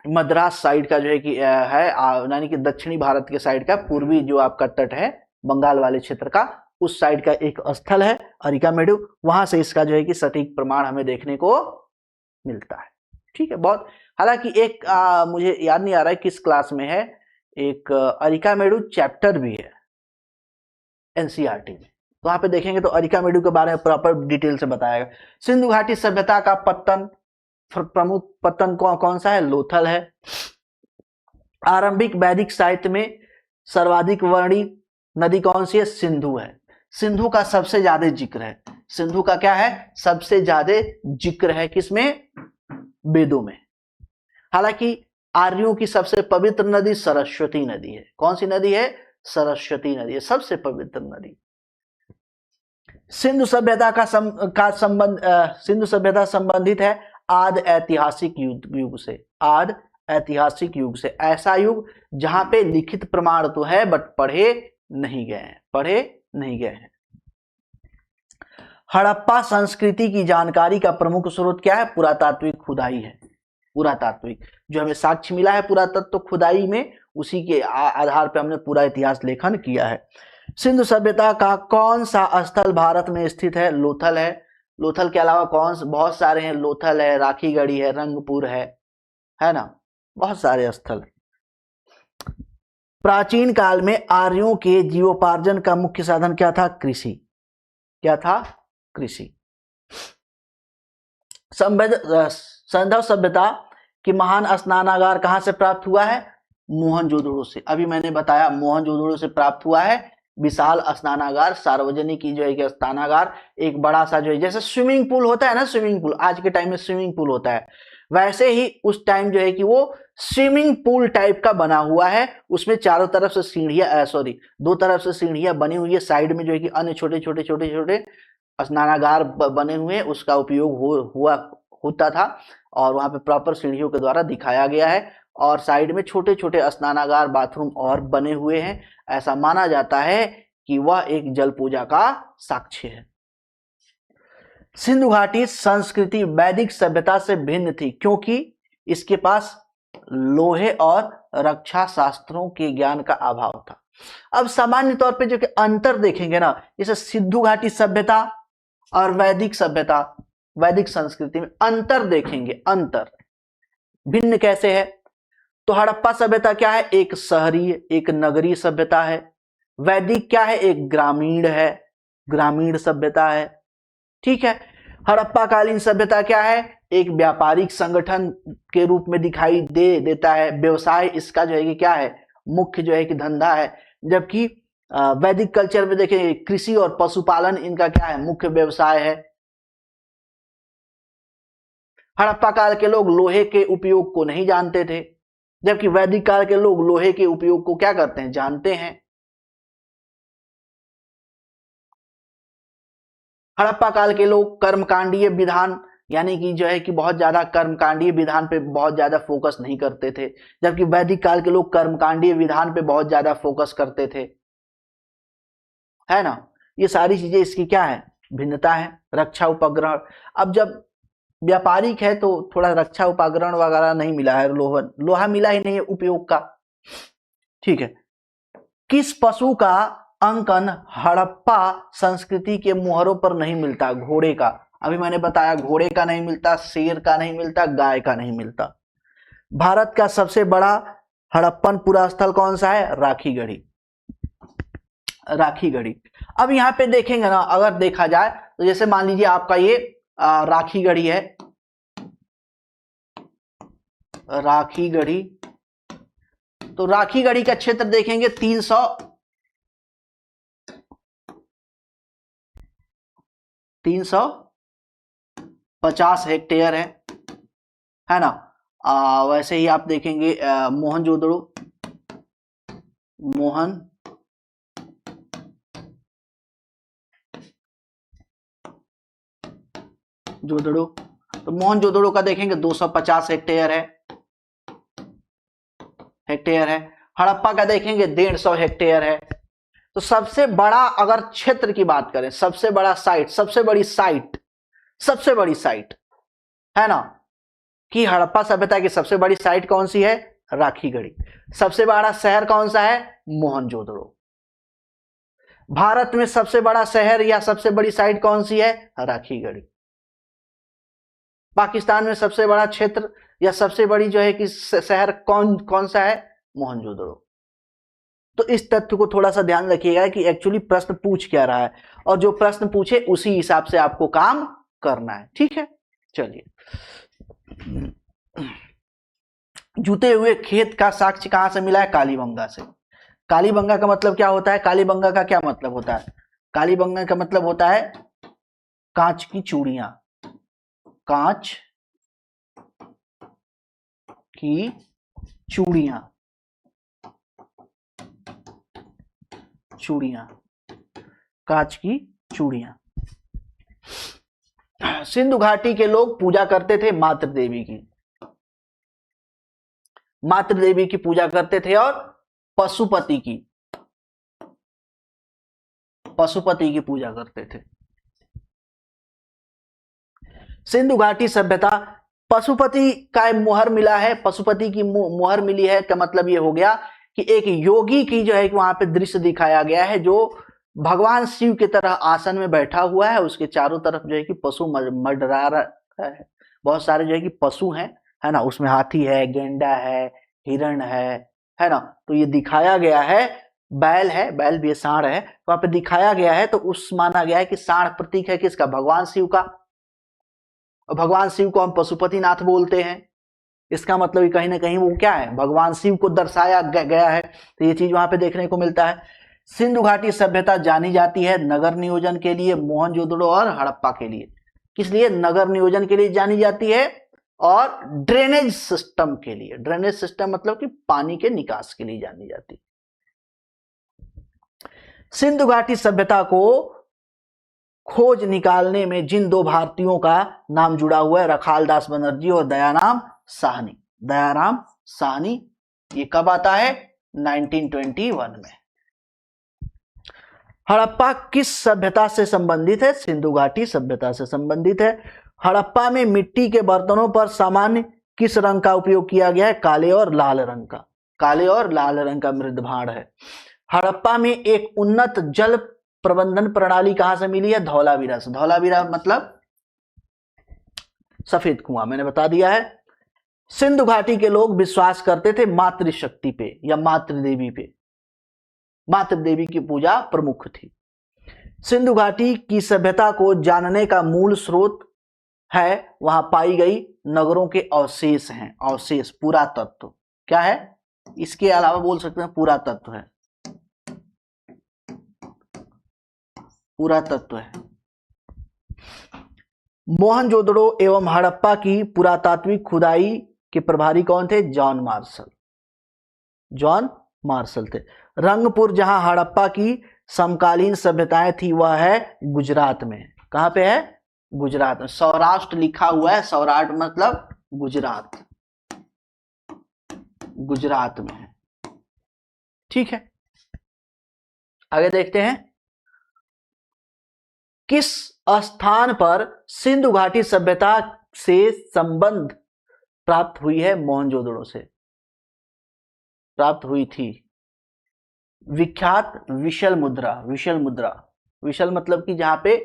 Speaker 1: मद्रास साइड का जो है कि है, यानी कि दक्षिणी भारत के साइड का, पूर्वी जो आपका तट है बंगाल वाले क्षेत्र का, उस साइड का एक स्थल है अरिकामेडु। वहां से इसका जो है कि सटीक प्रमाण हमें देखने को मिलता है। ठीक है, बहुत। हालांकि एक मुझे याद नहीं आ रहा है किस क्लास में है, एक अरिकामेडु चैप्टर भी है एनसीईआरटी में, तो वहां पे देखेंगे तो अरिकामेडु के बारे में प्रॉपर डिटेल से बताएगा। सिंधु घाटी सभ्यता का पत्तन, प्रमुख पत्तन कौन सा है? लोथल है। आरंभिक वैदिक साहित्य में सर्वाधिक वर्णित नदी कौन सी है? सिंधु है। सिंधु का सबसे ज्यादा जिक्र है। सिंधु का क्या है? सबसे ज्यादा जिक्र है किसमें? वेदों में। हालांकि आर्यों की सबसे पवित्र नदी सरस्वती नदी है। कौन सी नदी है? सरस्वती नदी है सबसे पवित्र नदी। सिंधु सभ्यता का संबंध सिंधु सभ्यता संबंधित है आद ऐतिहासिक युग से। आद ऐतिहासिक युग से, ऐसा युग जहां पे लिखित प्रमाण तो है बट पढ़े नहीं गए हैं। हड़प्पा संस्कृति की जानकारी का प्रमुख स्रोत क्या है? पुरातात्विक खुदाई है। पुरातात्विक जो हमें साक्ष्य मिला है पुरातत्व खुदाई में, उसी के आधार पर हमने पूरा इतिहास लेखन किया है। सिंधु सभ्यता का कौन सा स्थल भारत में स्थित है? लोथल है। लोथल के अलावा बहुत सारे हैं। लोथल है, राखीगढ़ी है, रंगपुर है ना, बहुत सारे स्थल। प्राचीन काल में आर्यों के जीवोपार्जन का मुख्य साधन क्या था? कृषि। क्या था? कृषि। सिंधु सभ्यता की महान स्नानागार कहां से प्राप्त हुआ है? मोहनजोदड़ो से। अभी मैंने बताया मोहनजोदड़ो से प्राप्त हुआ है विशाल स्नानागार, सार्वजनिक की जो है कि स्नानागार, एक बड़ा सा जो है जैसे स्विमिंग पूल होता है ना, स्विमिंग पूल आज के टाइम में स्विमिंग पूल होता है, वैसे ही उस टाइम जो है कि वो स्विमिंग पूल टाइप का बना हुआ है। उसमें चारों तरफ से सीढ़ियां, दो तरफ से सीढ़ियां बनी हुई है, साइड में जो है कि अन्य छोटे छोटे स्नानागार बने हुए हैं, उसका उपयोग होता था और वहां पे प्रॉपर सीढ़ियों के द्वारा दिखाया गया है। और साइड में छोटे छोटे स्नानागार, बाथरूम और बने हुए हैं। ऐसा माना जाता है कि वह एक जल पूजा का साक्ष्य है। सिंधु घाटी संस्कृति वैदिक सभ्यता से भिन्न थी क्योंकि इसके पास लोहे और रक्षा शास्त्रों के ज्ञान का अभाव था। अब सामान्य तौर पे जो कि अंतर देखेंगे ना, जैसे सिंधु घाटी सभ्यता और वैदिक सभ्यता, वैदिक संस्कृति में अंतर देखेंगे। अंतर भिन्न कैसे है? तो हड़प्पा सभ्यता क्या है? एक शहरी, एक नगरीय सभ्यता है। वैदिक क्या है? एक ग्रामीण है, ग्रामीण सभ्यता है। ठीक है। हड़प्पा कालीन सभ्यता क्या है? एक व्यापारिक संगठन के रूप में दिखाई देता है। व्यवसाय इसका जो है कि क्या है? मुख्य जो है कि धंधा है। जबकि वैदिक कल्चर में देखें, कृषि और पशुपालन इनका क्या है? मुख्य व्यवसाय है। हड़प्पा काल के लोग लोहे के उपयोग को नहीं जानते थे, जबकि वैदिक काल के लोग लोहे के उपयोग को क्या करते हैं? जानते हैं। हड़प्पा काल के लोग कर्मकांडीय विधान यानी कि जो है कि बहुत ज्यादा कर्मकांडीय विधान पे बहुत ज्यादा फोकस नहीं करते थे, जबकि वैदिक काल के लोग कर्मकांडीय विधान पे बहुत ज्यादा फोकस करते थे, है ना। ये सारी चीजें इसकी क्या है? भिन्नता है। रक्षा उपग्रह, अब जब व्यापारिक है तो थोड़ा रक्षा उपकरण वगैरह नहीं मिला है, लोहा मिला ही नहीं है उपयोग का। ठीक है। किस पशु का अंकन हड़प्पा संस्कृति के मुहरों पर नहीं मिलता? घोड़े का। अभी मैंने बताया घोड़े का नहीं मिलता, शेर का नहीं मिलता, गाय का नहीं मिलता। भारत का सबसे बड़ा हड़प्पन पुरास्थल कौन सा है? राखीगढ़ी। राखीगढ़ी। अब यहाँ पे देखेंगे ना, अगर देखा जाए तो जैसे मान लीजिए आपका ये राखीगढ़ी है, राखीगढ़ी। तो राखीगढ़ी का क्षेत्र देखेंगे 350 हेक्टेयर है ना। वैसे ही आप देखेंगे मोहनजोदड़ो, मोहनजोदड़ो, तो मोहनजोदड़ो का देखेंगे 250 हेक्टेयर है। हड़प्पा का देखेंगे 150 हेक्टेयर है। तो सबसे बड़ा अगर क्षेत्र की बात करें, सबसे बड़ा साइट, सबसे बड़ी साइट है ना, कि हड़प्पा सभ्यता की सबसे बड़ी साइट कौन सी है? राखीगढ़ी। सबसे बड़ा शहर कौन सा है? मोहनजोदड़ो। भारत में सबसे बड़ा शहर या सबसे बड़ी साइट कौन सी है? राखीगढ़ी। पाकिस्तान में सबसे बड़ा क्षेत्र या सबसे बड़ी जो है कि शहर कौन सा है? मोहनजोदड़ो। तो इस तथ्य को थोड़ा सा ध्यान रखिएगा कि एक्चुअली प्रश्न पूछ क्या रहा है, और जो प्रश्न पूछे उसी हिसाब से आपको काम करना है। ठीक है, चलिए। जूते हुए खेत का साक्ष्य कहां से मिला है? कालीबंगा से। कालीबंगा का मतलब क्या होता है? कालीबंगा का क्या मतलब होता है? कालीबंगा का मतलब होता है कांच की चूड़ियां, कांच की चूड़ियां, कांच की चूड़ियां। सिंधु घाटी के लोग पूजा करते थे मातृ देवी की पूजा करते थे, और पशुपति की पूजा करते थे। सिंधु घाटी सभ्यता, पशुपति का मोहर मिला है, पशुपति की मोहर मिली है का मतलब ये हो गया कि एक योगी की जो है कि वहां पे दृश्य दिखाया गया है, जो भगवान शिव की तरह आसन में बैठा हुआ है, उसके चारों तरफ जो है कि पशु मंडरा रहा है। बहुत सारे जो है कि पशु हैं, है ना, उसमें हाथी है, गेंडा है, हिरण है ना। तो ये दिखाया गया है, बैल है, बैल भी सांड है, वहां पे दिखाया गया है। तो उस माना गया है कि सांड प्रतीक है किसका? भगवान शिव का। और भगवान शिव को हम पशुपतिनाथ बोलते हैं। इसका मतलब कहीं ना कहीं वो क्या है? भगवान शिव को दर्शाया गया है। तो ये चीज वहां पे देखने को मिलता है। सिंधु घाटी सभ्यता जानी जाती है नगर नियोजन के लिए, मोहनजोदड़ो और हड़प्पा के लिए। किस लिए? नगर नियोजन के लिए जानी जाती है, और ड्रेनेज सिस्टम के लिए। ड्रेनेज सिस्टम मतलब कि पानी के निकास के लिए जानी जाती है। सिंधु घाटी सभ्यता को खोज निकालने में जिन दो भारतीयों का नाम जुड़ा हुआ है, रखालदास बनर्जी और दयाराम साहनी। ये कब आता है? 1921 में। हड़प्पा किस सभ्यता से संबंधित है? सिंधु घाटी सभ्यता से संबंधित है। हड़प्पा में मिट्टी के बर्तनों पर सामान्य किस रंग का उपयोग किया गया है? काले और लाल रंग का। काले और लाल रंग का मृद भांड है। हड़प्पा में एक उन्नत जल प्रबंधन प्रणाली कहां से मिली है? धौलावीरा से। धौलावीरा मतलब सफेद कुआं, मैंने बता दिया है। सिंधु घाटी के लोग विश्वास करते थे मातृशक्ति पे या मातृदेवी पे। मातृदेवी की पूजा प्रमुख थी। सिंधु घाटी की सभ्यता को जानने का मूल स्रोत है, वहां पाई गई नगरों के अवशेष हैं। अवशेष, पुरातत्व क्या है? इसके अलावा बोल सकते हैं पुरातत्व है। पुरातत्व है। मोहनजोदड़ो एवं हड़प्पा की पुरातात्विक खुदाई के प्रभारी कौन थे? John Marshall. जॉन मार्शल थे। रंगपुर जहां हड़प्पा की समकालीन सभ्यताएं थी वह है गुजरात में। कहां पे है? गुजरात में। सौराष्ट्र लिखा हुआ है, सौराष्ट्र मतलब गुजरात, गुजरात में है। ठीक है, आगे देखते हैं। किस स्थान पर सिंधु घाटी सभ्यता से संबंध प्राप्त हुई है? मोहनजोदड़ो से प्राप्त हुई थी विख्यात विशल मुद्रा। विशल मुद्रा, विशल मतलब कि जहां पे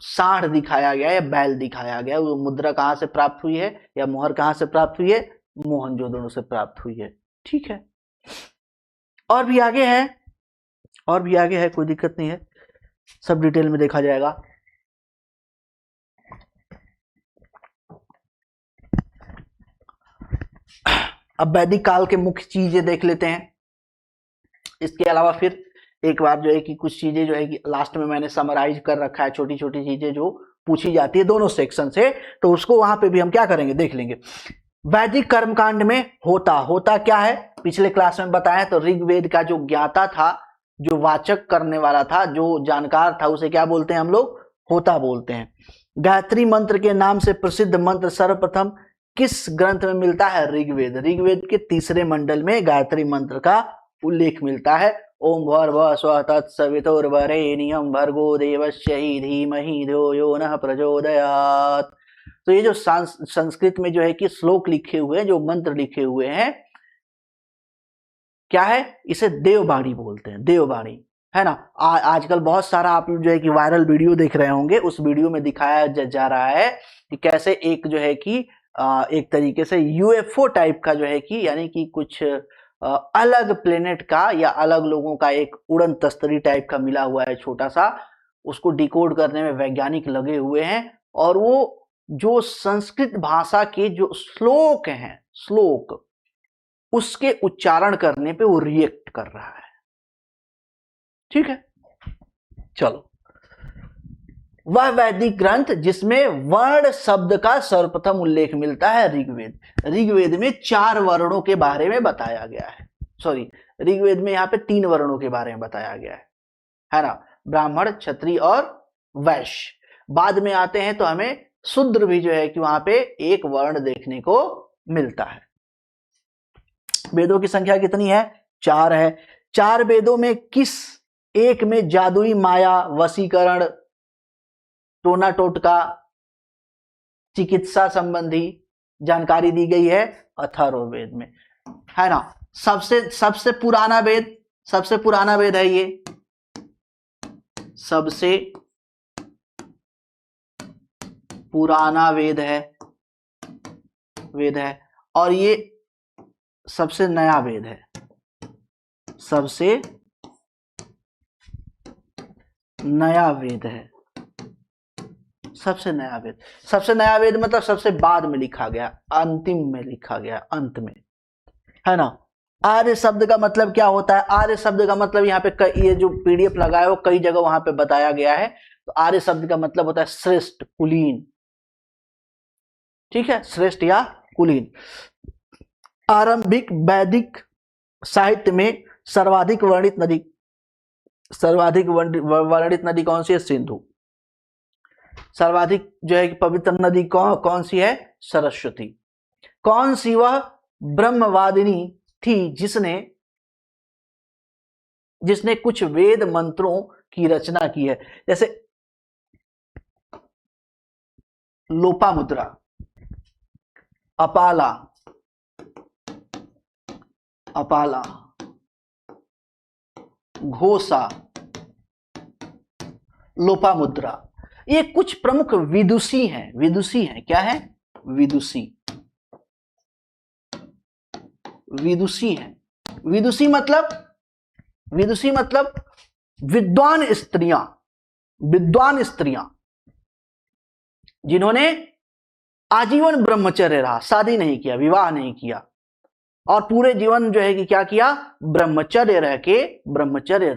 Speaker 1: सांड दिखाया गया है या बैल दिखाया गया है। वो मुद्रा कहां से प्राप्त हुई है या मोहर कहां से प्राप्त हुई है? मोहनजोदड़ो से प्राप्त हुई है। ठीक है, और भी आगे है, और भी आगे है, कोई दिक्कत नहीं है, सब डिटेल में देखा जाएगा। अब वैदिक काल के मुख्य चीजें देख लेते हैं। इसके अलावा फिर एक बार जो है कि कुछ चीजें जो है कि लास्ट में मैंने समराइज कर रखा है, छोटी छोटी चीजें जो पूछी जाती है दोनों सेक्शन से, तो उसको वहां पे भी हम क्या करेंगे, देख लेंगे। वैदिक कर्मकांड में होता क्या है? पिछले क्लास में बताया, तो ऋग्वेद का जो ज्ञाता था, जो वाचक करने वाला था, जो जानकार था, उसे क्या बोलते हैं हम लोग? होता बोलते हैं। गायत्री मंत्र के नाम से प्रसिद्ध मंत्र सर्वप्रथम किस ग्रंथ में मिलता है? ऋग्वेद। ऋग्वेद के तीसरे मंडल में गायत्री मंत्र का उल्लेख मिलता है। ओम भर्भुवः स्वः तत्सवितुर्वरेण्यं भर्गो देवस्य धीमहि धियो यो नः प्रचोदयात्। तो ये जो संस्कृत में जो है कि श्लोक लिखे हुए हैं, जो मंत्र लिखे हुए हैं, क्या है? इसे देववाणी बोलते हैं, देववाणी, है ना। आजकल बहुत सारा आप जो है कि वायरल वीडियो देख रहे होंगे, उस वीडियो में दिखाया जा रहा है कि कैसे एक जो है कि एक तरीके से यूएफओ टाइप का जो है कि, यानी कि कुछ अलग प्लेनेट का या अलग लोगों का एक उड़न तस्तरी टाइप का मिला हुआ है छोटा सा, उसको डिकोड करने में वैज्ञानिक लगे हुए हैं। और वो जो संस्कृत भाषा के जो श्लोक हैं, श्लोक, उसके उच्चारण करने पे वो रिएक्ट कर रहा है। ठीक है, चलो। वह वैदिक ग्रंथ जिसमें वर्ण शब्द का सर्वप्रथम उल्लेख मिलता है, ऋग्वेद। ऋग्वेद में 4 वर्णों के बारे में बताया गया है। सॉरी, ऋग्वेद में यहाँ पे 3 वर्णों के बारे में बताया गया है ना, ब्राह्मण, क्षत्रिय और वैश्य। बाद में आते हैं तो हमें शूद्र भी जो है कि वहां पे एक वर्ण देखने को मिलता है। वेदों की संख्या कितनी है? 4 है। 4 वेदों में किस एक में जादुई माया, वशीकरण, टोना टोटका, चिकित्सा संबंधी जानकारी दी गई है? अथर्ववेद में, है ना। सबसे पुराना वेद, सबसे पुराना वेद है ये, सबसे पुराना वेद है, और ये सबसे नया वेद है, सबसे नया वेद है, सबसे नया वेद। सबसे नया वेद मतलब सबसे बाद में लिखा गया, अंतिम में लिखा गया, अंत में, है ना। आर्य शब्द का मतलब क्या होता है? आर्य शब्द का मतलब यहाँ पे ये जो पीडीएफ लगाया वो कई जगह वहां पे बताया गया है। तो आर्य शब्द का मतलब होता है श्रेष्ठ, कुलीन। ठीक है, श्रेष्ठ या कुलीन। आरंभिक वैदिक साहित्य में सर्वाधिक वर्णित नदी कौन सी है? सिंधु। सर्वाधिक जो है कि पवित्र नदी कौन सी है? सरस्वती। कौन सी वह ब्रह्मवादिनी थी जिसने जिसने कुछ वेद मंत्रों की रचना की है, जैसे लोपामुद्रा, अपाला, अपाला, घोषा, लोपामुद्रा, ये कुछ प्रमुख विदुषी हैं। विदुषी हैं, क्या है? विदुषी, विदुषी हैं। विदुषी मतलब, विदुषी मतलब विद्वान स्त्रियां, विद्वान स्त्रियां जिन्होंने आजीवन ब्रह्मचर्य रहा, शादी नहीं किया, विवाह नहीं किया, और पूरे जीवन जो है कि क्या किया? ब्रह्मचर्य रह के, ब्रह्मचर्य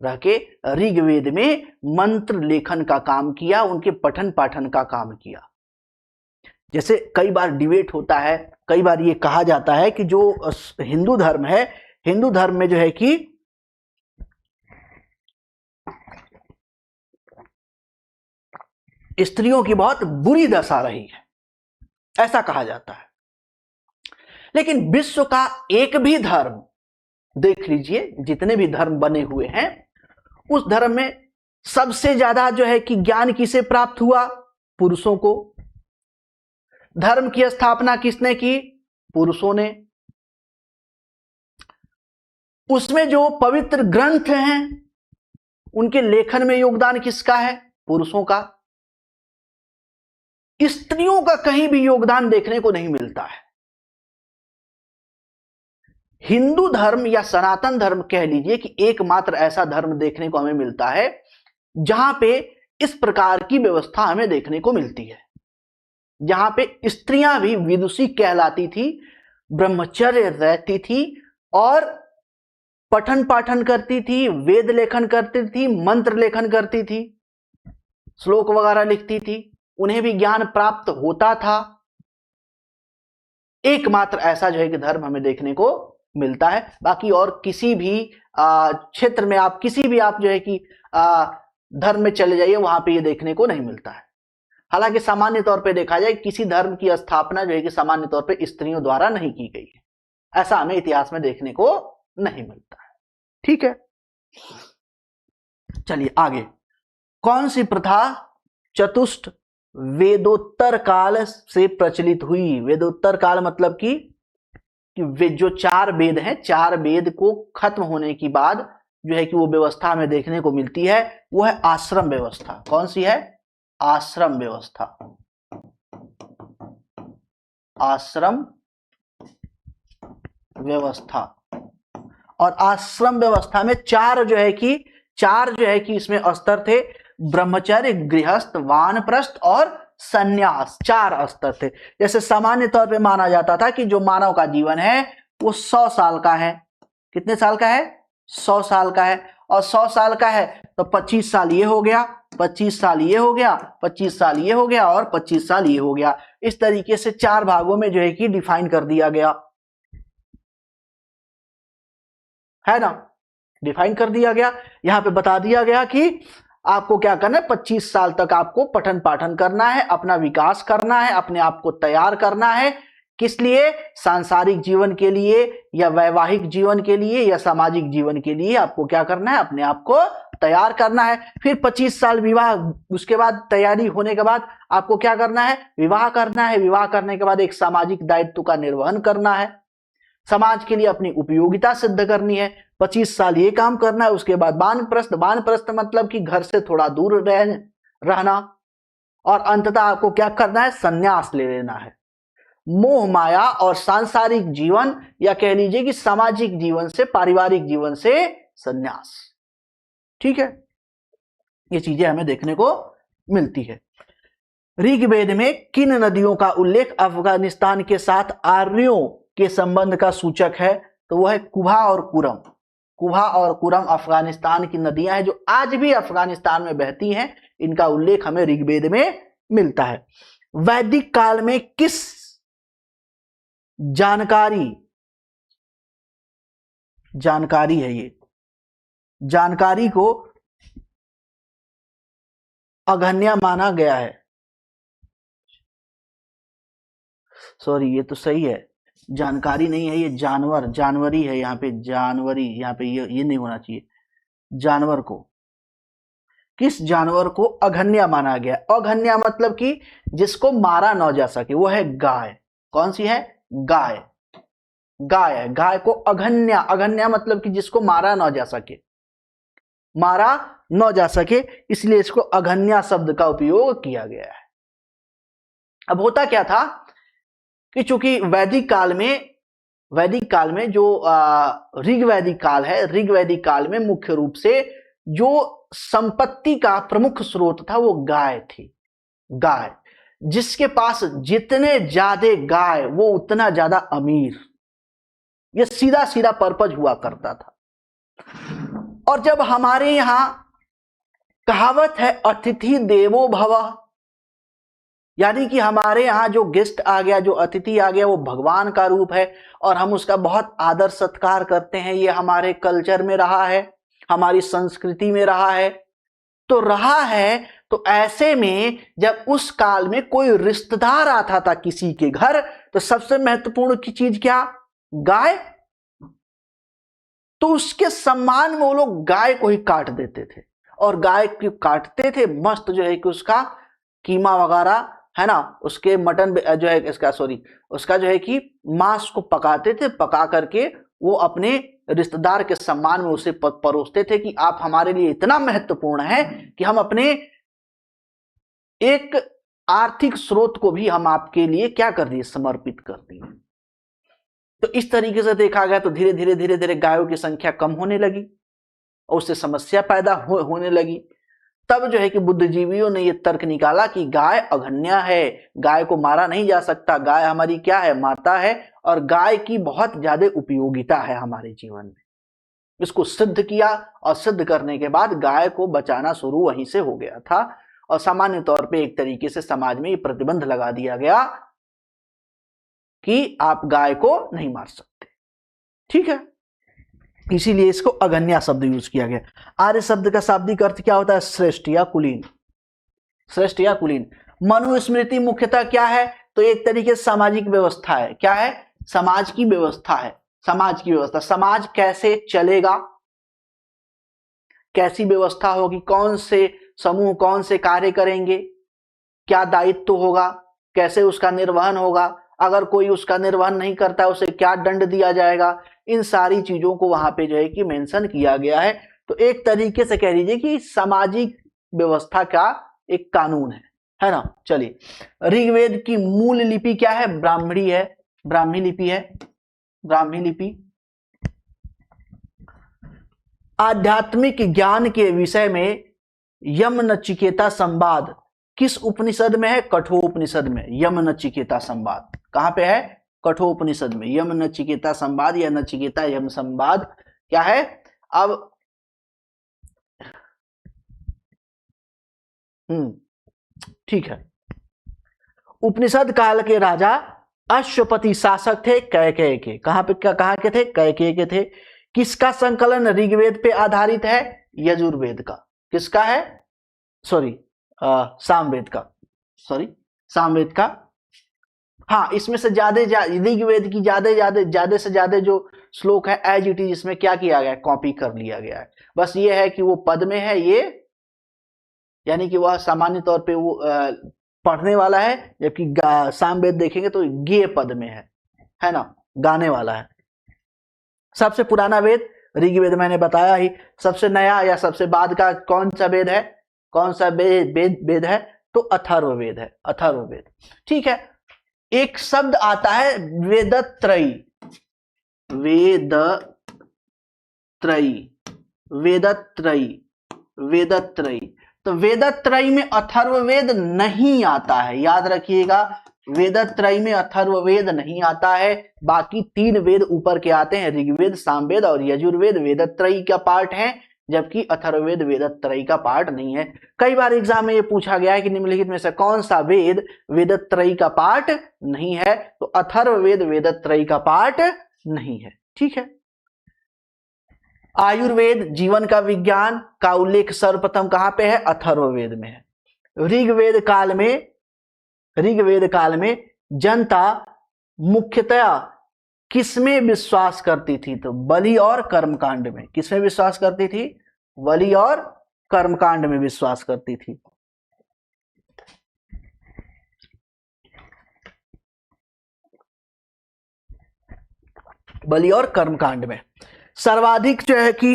Speaker 1: रह के ऋग्वेद में मंत्र लेखन का काम किया, उनके पठन पाठन का काम किया। जैसे कई बार डिबेट होता है, कई बार ये कहा जाता है कि जो हिंदू धर्म है, हिंदू धर्म में जो है कि स्त्रियों की बहुत बुरी दशा रही है, ऐसा कहा जाता है। लेकिन विश्व का एक भी धर्म देख लीजिए, जितने भी धर्म बने हुए हैं, उस धर्म में सबसे ज्यादा जो है कि ज्ञान किसे प्राप्त हुआ? पुरुषों को। धर्म की स्थापना किसने की? पुरुषों ने। उसमें जो पवित्र ग्रंथ हैं, उनके लेखन में योगदान किसका है? पुरुषों का। स्त्रियों का कहीं भी योगदान देखने को नहीं मिलता है। हिंदू धर्म या सनातन धर्म कह लीजिए कि एकमात्र ऐसा धर्म देखने को हमें मिलता है जहां पे इस प्रकार की व्यवस्था हमें देखने को मिलती है, जहां पे स्त्रियां भी विदुषी कहलाती थी, ब्रह्मचर्य रहती थी और पठन पाठन करती थी, वेद लेखन करती थी, मंत्र लेखन करती थी, श्लोक वगैरह लिखती थी, उन्हें भी ज्ञान प्राप्त होता था। एकमात्र ऐसा जो है कि धर्म हमें देखने को मिलता है। बाकी और किसी भी क्षेत्र में आप किसी भी आप जो है कि धर्म में चले जाइए, वहां पे ये देखने को नहीं मिलता है। हालांकि सामान्य तौर पे देखा जाए, किसी धर्म की स्थापना जो है कि सामान्य तौर पे स्त्रियों द्वारा नहीं की गई है, ऐसा हमें इतिहास में देखने को नहीं मिलता है। ठीक है, चलिए आगे। कौन सी प्रथा चतुष्ट वेदोत्तर काल से प्रचलित हुई? वेदोत्तर काल मतलब कि वे जो 4 वेद हैं, 4 वेद को खत्म होने की बाद जो है कि वो व्यवस्था हमें देखने को मिलती है, वो है आश्रम व्यवस्था। कौन सी है? आश्रम व्यवस्था। आश्रम व्यवस्था। और आश्रम व्यवस्था में 4 जो है कि इसमें स्तर थे। ब्रह्मचर्य, गृहस्थ, वानप्रस्थ और संन्यास, 4 स्तर थे। जैसे सामान्य तौर पे माना जाता था कि जो मानव का जीवन है वो 100 साल का है। कितने साल का है? 100 साल का है। और 100 साल का है तो 25 साल ये हो गया, 25 साल ये हो गया, 25 साल ये हो गया और 25 साल ये हो गया। इस तरीके से 4 भागों में जो है कि डिफाइन कर दिया गया है ना, डिफाइन कर दिया गया। यहां पे बता दिया गया कि आपको क्या करना है, 25 साल तक आपको पठन पाठन करना है, अपना विकास करना है, अपने आप को तैयार करना है। किस लिए? सांसारिक जीवन के लिए या वैवाहिक जीवन के लिए या सामाजिक जीवन के लिए आपको क्या करना है? अपने आप को तैयार करना है। फिर 25 साल विवाह, उसके बाद तैयारी होने के बाद आपको क्या करना है? विवाह करना है। विवाह करने के बाद एक सामाजिक दायित्व का निर्वहन करना है, समाज के लिए अपनी उपयोगिता सिद्ध करनी है। 25 साल ये काम करना है। उसके बाद वानप्रस्थ। वानप्रस्थ मतलब कि घर से थोड़ा दूर रहना। और अंततः आपको क्या करना है? संन्यास ले लेना है। मोह माया और सांसारिक जीवन या कह लीजिए कि सामाजिक जीवन से, पारिवारिक जीवन से संन्यास। ठीक है, ये चीजें हमें देखने को मिलती है। ऋग्वेद में किन नदियों का उल्लेख अफगानिस्तान के साथ आर्यों के संबंध का सूचक है? तो वो है कुभा और कुरम। कुभा और कुरम अफगानिस्तान की नदियां हैं जो आज भी अफगानिस्तान में बहती हैं। इनका उल्लेख हमें ऋग्वेद में मिलता है। वैदिक काल में किस जानकारी है, ये जानकारी को अगण्य माना गया है? सॉरी, ये तो सही है। जानकारी नहीं है, ये जानवर, जानवरी है यहाँ पे, जानवरी, यहाँ पे ये नहीं होना चाहिए। जानवर को, किस जानवर को अघन्या माना गया? अघन्या मतलब कि जिसको मारा न जा सके, वो है गाय। कौन सी है? गाय। गाय है, गाय को अघन्या, अघन्या मतलब कि जिसको मारा न जा सके, मारा न जा सके, इसलिए इसको अघन्या शब्द का उपयोग किया गया है। अब होता क्या था कि चूंकि वैदिक काल में जो ऋग्वैदिक काल है, ऋग्वैदिक काल में मुख्य रूप से जो संपत्ति का प्रमुख स्रोत था वो गाय थी। गाय, जिसके पास जितने ज्यादा गाय वो उतना ज्यादा अमीर, ये सीधा सीधा पर्पज हुआ करता था। और जब हमारे यहां कहावत है अतिथि देवो भव, यानी कि हमारे यहां जो गेस्ट आ गया, जो अतिथि आ गया, वो भगवान का रूप है और हम उसका बहुत आदर सत्कार करते हैं। ये हमारे कल्चर में रहा है, हमारी संस्कृति में रहा है। तो ऐसे में जब उस काल में कोई रिश्तेदार आता था किसी के घर, तो सबसे महत्वपूर्ण की चीज क्या? गाय। तो उसके सम्मान में वो लोग गाय को ही काट देते थे, और गाय को काटते थे मस्त जो है कि उसका कीमा वगैरह है ना, उसके मटन जो है इसका उसका जो है कि मांस को पकाते थे, पका करके वो अपने रिश्तेदार के सम्मान में उसे परोसते थे कि आप हमारे लिए इतना महत्वपूर्ण है कि हम अपने एक आर्थिक स्रोत को भी हम आपके लिए क्या कर दिए? समर्पित कर दिए। तो इस तरीके से देखा गया तो धीरे धीरे गायों की संख्या कम होने लगी और उससे समस्या पैदा होने लगी। तब जो है कि बुद्धिजीवियों ने यह तर्क निकाला कि गाय अघन्या है, गाय को मारा नहीं जा सकता, गाय हमारी क्या है? माता है, और गाय की बहुत ज्यादा उपयोगिता है हमारे जीवन में। इसको सिद्ध किया और सिद्ध करने के बाद गाय को बचाना शुरू वहीं से हो गया था, और सामान्य तौर पे एक तरीके से समाज में ये प्रतिबंध लगा दिया गया कि आप गाय को नहीं मार सकते। ठीक है, इसीलिए इसको अघन्या शब्द यूज किया गया। आर्य शब्द का शाब्दिक अर्थ क्या होता है? श्रेष्ठ या कुलीन। श्रेष्ठ या कुलीन। मनुस्मृति मुख्यतः क्या है? तो एक तरीके से सामाजिक व्यवस्था है। क्या है? समाज की व्यवस्था है। समाज की व्यवस्था, समाज कैसे चलेगा, कैसी व्यवस्था होगी, कौन से समूह कौन से कार्य करेंगे, क्या दायित्व होगा, कैसे उसका निर्वहन होगा, अगर कोई उसका निर्वहन नहीं करता उसे क्या दंड दिया जाएगा, इन सारी चीजों को वहां पे जो है कि मेंशन किया गया है। तो एक तरीके से कह लीजिए कि सामाजिक व्यवस्था का एक कानून है ना। चलिए, ऋग्वेद की मूल लिपि क्या है? ब्राह्मणी है, ब्राह्मी लिपि है, ब्राह्मी लिपि। आध्यात्मिक ज्ञान के विषय में यम नचिकेता संवाद किस उपनिषद में है? कठोपनिषद में। यम नचिकेता संवाद कहां पे है? कठोपनिषद में। यम नचिकेता संवाद या नचिकेता यम संवाद क्या है? अब ठीक है। उपनिषद काल के राजा अश्वपति शासक थे कैकेय के। कहां के थे? कैकेय के थे। किसका संकलन ऋग्वेद पे आधारित है? यजुर्वेद का। किसका है? सामवेद का। सामवेद का। हाँ, इसमें से ऋग्वेद की ज्यादा से ज्यादा जो श्लोक है एज इट इज इसमें क्या किया गया? कॉपी कर लिया गया है। बस ये है कि वो पद में है, ये यानी कि वह सामान्य तौर पे वो पढ़ने वाला है, जबकि सामवेद देखेंगे तो गे पद में है ना, गाने वाला है। सबसे पुराना वेद ऋग्वेद मैंने बताया ही। सबसे नया या सबसे बाद का कौन सा वेद है? कौन सा वेद है? तो अथर्ववेद है, अथर्ववेद। ठीक है, एक शब्द आता है वेदत्रयी। वेदत्रयी। तो वेदत्रयी में अथर्ववेद नहीं आता है, याद रखिएगा। वेदत्रयी में अथर्ववेद नहीं आता है। बाकी 3 वेद ऊपर के आते हैं, ऋग्वेद, सामवेद और यजुर्वेद वेदत्रयी का पार्ट है, जबकि अथर्ववेद वेदत्रयी का पार्ट नहीं है। कई बार एग्जाम में ये पूछा गया है कि निम्नलिखित में से कौन सा वेद वेदत्रयी का पार्ट नहीं है? तो अथर्ववेद वेदत्रयी का पार्ट नहीं है। ठीक है। आयुर्वेद, जीवन का विज्ञान का उल्लेख सर्वप्रथम कहां पे है? अथर्ववेद में है। ऋग्वेद काल में जनता मुख्यतया किसमें विश्वास करती थी? तो बलि और कर्मकांड में। किसमें विश्वास करती थी? बलि और कर्मकांड में विश्वास करती थी। बलि और कर्मकांड में। सर्वाधिक जो है कि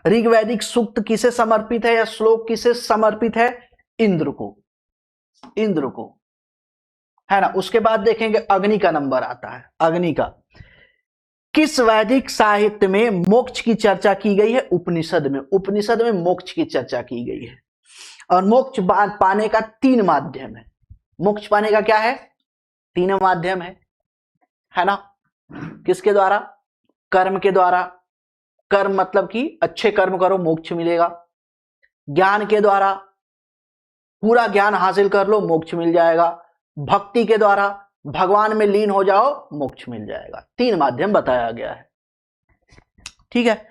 Speaker 1: ऋग्वैदिक सूक्त किसे समर्पित है या श्लोक किसे समर्पित है? इंद्र को। इंद्र को, है ना। उसके बाद देखेंगे अग्नि का नंबर आता है। अग्नि का किस वैदिक साहित्य में मोक्ष की चर्चा की गई है? उपनिषद में। उपनिषद में मोक्ष की चर्चा की गई है। और मोक्ष पाने का 3 माध्यम है। मोक्ष पाने का क्या है? 3 माध्यम है ना। किसके द्वारा? कर्म के द्वारा। कर्म मतलब कि अच्छे कर्म करो, मोक्ष मिलेगा। ज्ञान के द्वारा, पूरा ज्ञान हासिल कर लो, मोक्ष मिल जाएगा। भक्ति के द्वारा, भगवान में लीन हो जाओ, मोक्ष मिल जाएगा। 3 माध्यम बताया गया है, ठीक है।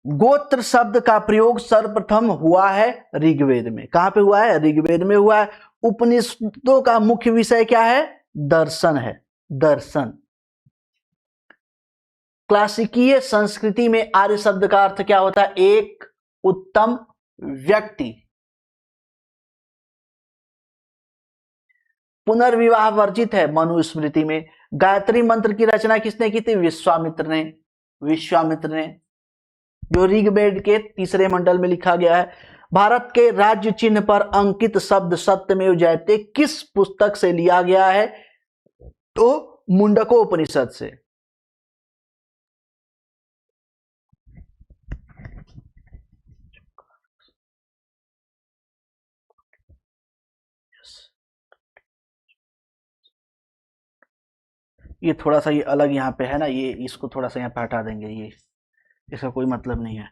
Speaker 1: गोत्र शब्द का प्रयोग सर्वप्रथम हुआ है ऋग्वेद में। कहां पे हुआ है? ऋग्वेद में हुआ है। उपनिषदों का मुख्य विषय क्या है? दर्शन है, दर्शन। क्लासिकीय संस्कृति में आर्य शब्द का अर्थ क्या होता है? एक उत्तम व्यक्ति। पुनर्विवाह वर्जित है मनुस्मृति में। गायत्री मंत्र की रचना किसने की थी? विश्वामित्र ने। विश्वामित्र ने, जो ऋग्वेद के 3रे मंडल में लिखा गया है। भारत के राज्य चिन्ह पर अंकित शब्द सत्यमेव जयते किस पुस्तक से लिया गया है? तो मुंडकोपनिषद से। ये थोड़ा सा ये अलग यहाँ पे है ना, ये इसको थोड़ा सा यहाँ पे हटा देंगे, ये इसका कोई मतलब नहीं है,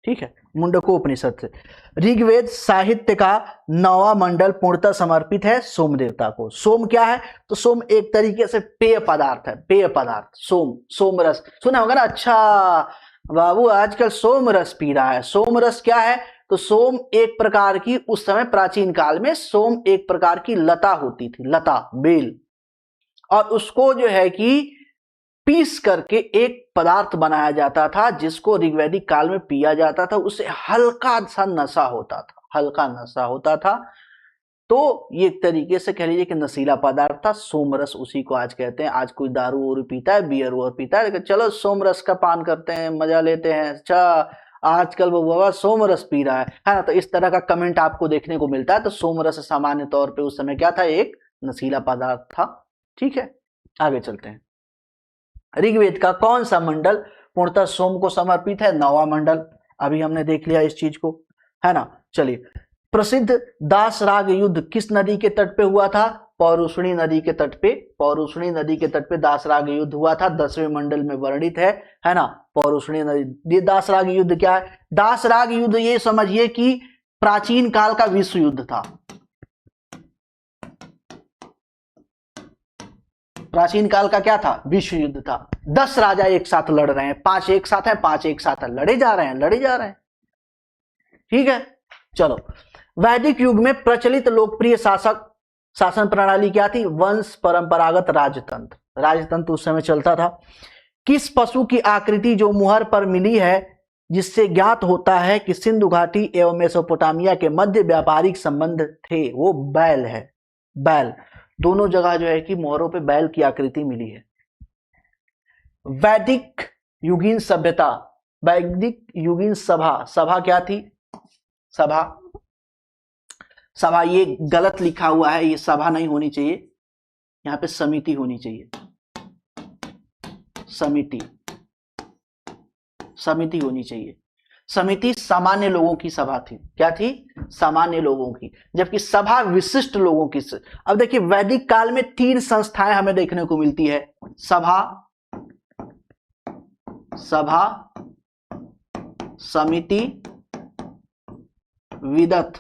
Speaker 1: ठीक है। मुंडकोपनिषद से। ऋग्वेद साहित्य का 9वां मंडल पूर्णतः समर्पित है सोम देवता को। सोम क्या है? तो सोम एक तरीके से पेय पदार्थ है। पेय पदार्थ, सोम, सोम रस सुना होगा ना। अच्छा बाबू, आजकल सोम रस पी रहा है। सोम रस क्या है? तो सोम एक प्रकार की, उस समय प्राचीन काल में सोम एक प्रकार की लता होती थी, लता, बेल, और उसको जो है कि पीस करके एक पदार्थ बनाया जाता था जिसको ऋग्वैदिक काल में पिया जाता था। उससे हल्का सा नशा होता था, हल्का नशा होता था। तो ये एक तरीके से कह लीजिए कि नशीला पदार्थ था। सोमरस उसी को आज कहते हैं। आज कोई दारू और पीता है, बियर और पीता है, लेकिन चलो सोमरस का पान करते हैं, मजा लेते हैं। अच्छा, आजकल वो बाबा सोमरस पी रहा है ना। तो इस तरह का कमेंट आपको देखने को मिलता है। तो सोमरस सामान्य तौर पे उस समय क्या था? एक नशीला पदार्थ था, ठीक है। आगे चलते हैं। ऋग्वेद का कौन सा मंडल पूर्णतः सोम को समर्पित है? 9वां मंडल। अभी हमने देख लिया इस चीज को, है ना। चलिए, प्रसिद्ध दासराग युद्ध किस नदी के तट पे हुआ था? पौरुषणी नदी के तट पे। पौरुषणी नदी के तट पे दासराग युद्ध हुआ था, 10वें मंडल में वर्णित है ना। पौरुषणी नदी। ये दासराग युद्ध क्या है? दासराग युद्ध ये समझिए कि प्राचीन काल का विश्व युद्ध था। प्राचीन काल का क्या था? विश्व युद्ध था। 10 राजा एक साथ लड़ रहे हैं, 5 एक साथ हैं, 5 एक साथ हैं, लड़े जा रहे हैं, लड़े जा रहे हैं, ठीक है। चलो, वैदिक युग में प्रचलित लोकप्रिय शासन प्रणाली क्या थी? वंश परंपरागत राजतंत्र। राजतंत्र उस समय चलता था। किस पशु की आकृति जो मुहर पर मिली है जिससे ज्ञात होता है कि सिंधु घाटी एवं मेसोपोटामिया के मध्य व्यापारिक संबंध थे? वो बैल है। बैल, दोनों जगह जो है कि मोहरों पे बैल की आकृति मिली है। वैदिक युगीन सभ्यता, वैदिक युगीन सभा। सभा क्या थी? सभा, सभा ये गलत लिखा हुआ है, ये सभा नहीं होनी चाहिए, यहां पे समिति होनी चाहिए। समिति, समिति होनी चाहिए। समिति सामान्य लोगों की सभा थी। क्या थी? सामान्य लोगों की, जबकि सभा विशिष्ट लोगों की। अब देखिए, वैदिक काल में 3 संस्थाएं हमें देखने को मिलती है। सभा, सभा, समिति, विदत।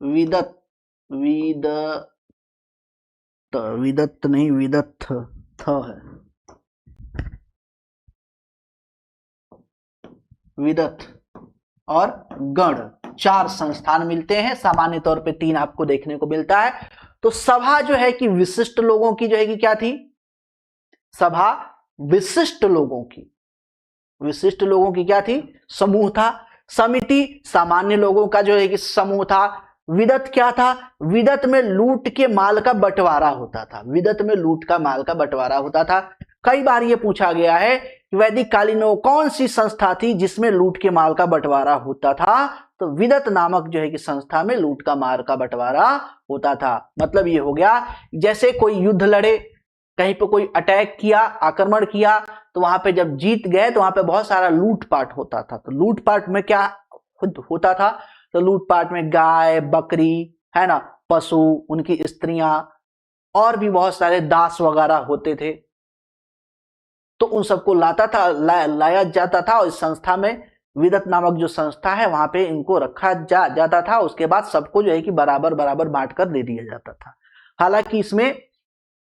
Speaker 1: विदत, विदत, विदत नहीं, विदत थ है, विदत और गण। 4 संस्थान मिलते हैं। सामान्य तौर पे 3 आपको देखने को मिलता है। तो सभा जो है कि विशिष्ट लोगों की जो है कि क्या थी? सभा विशिष्ट लोगों की, विशिष्ट लोगों की क्या थी, समूह था। समिति सामान्य लोगों का जो है कि समूह था। विदत क्या था, विदत में लूट के माल का बंटवारा होता था, विदत में लूट का माल का बंटवारा होता था। कई बार यह पूछा गया है कि वैदिक कालीन में कौन सी संस्था थी जिसमें लूट के माल का बंटवारा होता था, तो विदत नामक जो है कि संस्था में लूट का माल का बंटवारा होता था। मतलब ये हो गया, जैसे कोई युद्ध लड़े, कहीं पे कोई अटैक किया, आक्रमण किया, तो वहां पे जब जीत गए तो वहां पे बहुत सारा लूटपाट होता था। तो लूटपाट में क्या होता था, तो लूटपाट में गाय बकरी है ना, पशु, उनकी स्त्रियां और भी बहुत सारे दास वगैरह होते थे, तो उन सबको लाया जाता था। और इस संस्था में, विदत नामक जो संस्था है, वहां पे इनको रखा जाता था। उसके बाद सबको जो है कि बराबर बराबर बांट कर दे दिया जाता था। हालांकि इसमें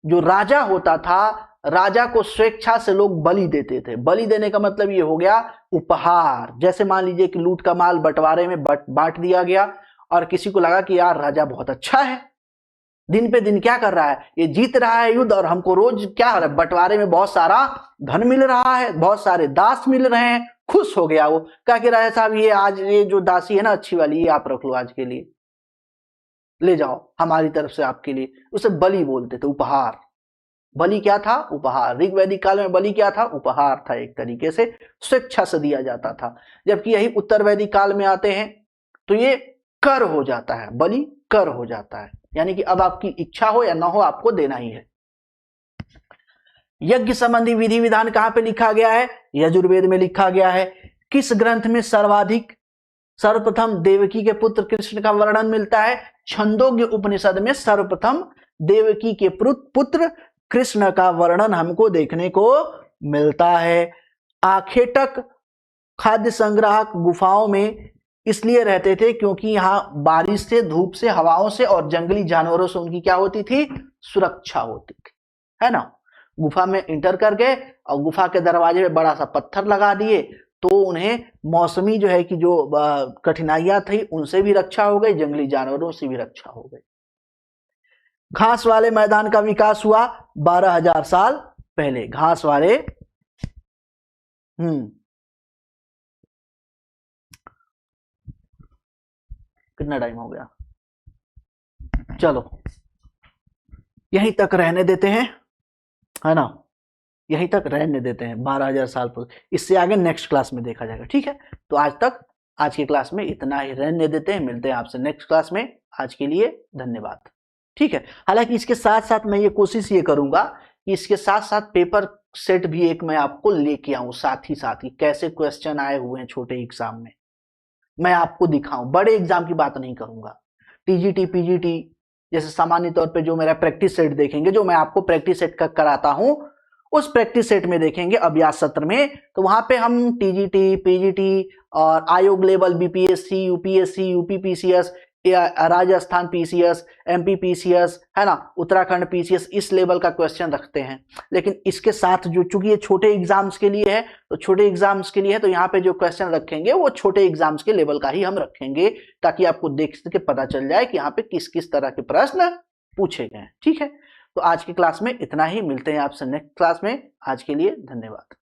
Speaker 1: जो राजा होता था, राजा को स्वेच्छा से लोग बलि देते थे। बलि देने का मतलब ये हो गया उपहार। जैसे मान लीजिए कि लूट का माल बंटवारे में बांट दिया गया और किसी को लगा कि यार राजा बहुत अच्छा है, दिन पे दिन क्या कर रहा है, ये जीत रहा है युद्ध और हमको रोज क्या हो रहा है, बंटवारे में बहुत सारा धन मिल रहा है, बहुत सारे दास मिल रहे हैं। खुश हो गया वो, क्या कि राजा साहब ये आज ये जो दासी है ना अच्छी वाली, ये आप रख लो, आज के लिए ले जाओ हमारी तरफ से आपके लिए। उसे बलि बोलते थे, उपहार। बलि क्या था, उपहार। ऋग्वैदिक काल में बलि क्या था, उपहार था, एक तरीके से स्वेच्छा से दिया जाता था। जबकि यही उत्तर वैदिक काल में आते हैं तो ये कर हो जाता है, बलि कर हो जाता है, यानी कि अब आपकी इच्छा हो या ना हो आपको देना ही है। यज्ञ संबंधी विधि विधान कहां पे लिखा गया है, यजुर्वेद में लिखा गया है। किस ग्रंथ में सर्वप्रथम देवकी के पुत्र कृष्ण का वर्णन मिलता है, छंदोग्य उपनिषद में सर्वप्रथम देवकी के पुत्र कृष्ण का वर्णन हमको देखने को मिलता है। आखेटक खाद्य संग्राहक गुफाओं में इसलिए रहते थे क्योंकि यहां बारिश से, धूप से, हवाओं से और जंगली जानवरों से उनकी क्या होती थी, सुरक्षा होती थी, है ना। गुफा में इंटर कर गए और गुफा के दरवाजे में बड़ा सा पत्थर लगा दिए, तो उन्हें मौसमी जो है कि जो कठिनाइयां थी उनसे भी रक्षा हो गई, जंगली जानवरों से भी रक्षा हो गई। घास वाले मैदान का विकास हुआ 12,000 साल पहले। घास वाले कितना टाइम हो गया, चलो यहीं तक रहने देते हैं, है ना, यहीं तक रहने देते हैं 12,000 साल पर। इससे आगे नेक्स्ट क्लास में देखा जाएगा, ठीक है। तो आज तक, आज की क्लास में इतना ही रहने देते हैं, मिलते हैं आपसे नेक्स्ट क्लास में। आज के लिए धन्यवाद, ठीक है। हालांकि इसके साथ साथ मैं ये कोशिश ये करूंगा कि इसके साथ साथ पेपर सेट भी एक मैं आपको लेके आऊं, साथ ही कैसे क्वेश्चन आए हुए हैं छोटे एग्जाम में, मैं आपको दिखाऊं। बड़े एग्जाम की बात नहीं करूंगा। टीजीटी पीजीटी जैसे सामान्य तौर पे जो मेरा प्रैक्टिस सेट देखेंगे, जो मैं आपको प्रैक्टिस सेट का कराता हूं, उस प्रैक्टिस सेट में देखेंगे अभ्यास सत्र में, तो वहां पे हम टीजीटी पीजीटी और आयोग level BPSC UPSC UPPCS, Rajasthan PCS, MP PCS, है ना, उत्तराखंड पीसीएस, इस लेवल का क्वेश्चन रखते हैं। लेकिन इसके साथ जो, चूंकि ये छोटे एग्जाम्स के लिए है, तो छोटे एग्जाम्स के लिए है, तो यहाँ पे जो क्वेश्चन रखेंगे वो छोटे एग्जाम्स के लेवल का ही हम रखेंगे, ताकि आपको देख के पता चल जाए कि यहाँ पे किस किस तरह के प्रश्न पूछे गए हैं, ठीक है। तो आज की क्लास में इतना ही, मिलते हैं आपसे नेक्स्ट क्लास में। आज के लिए धन्यवाद।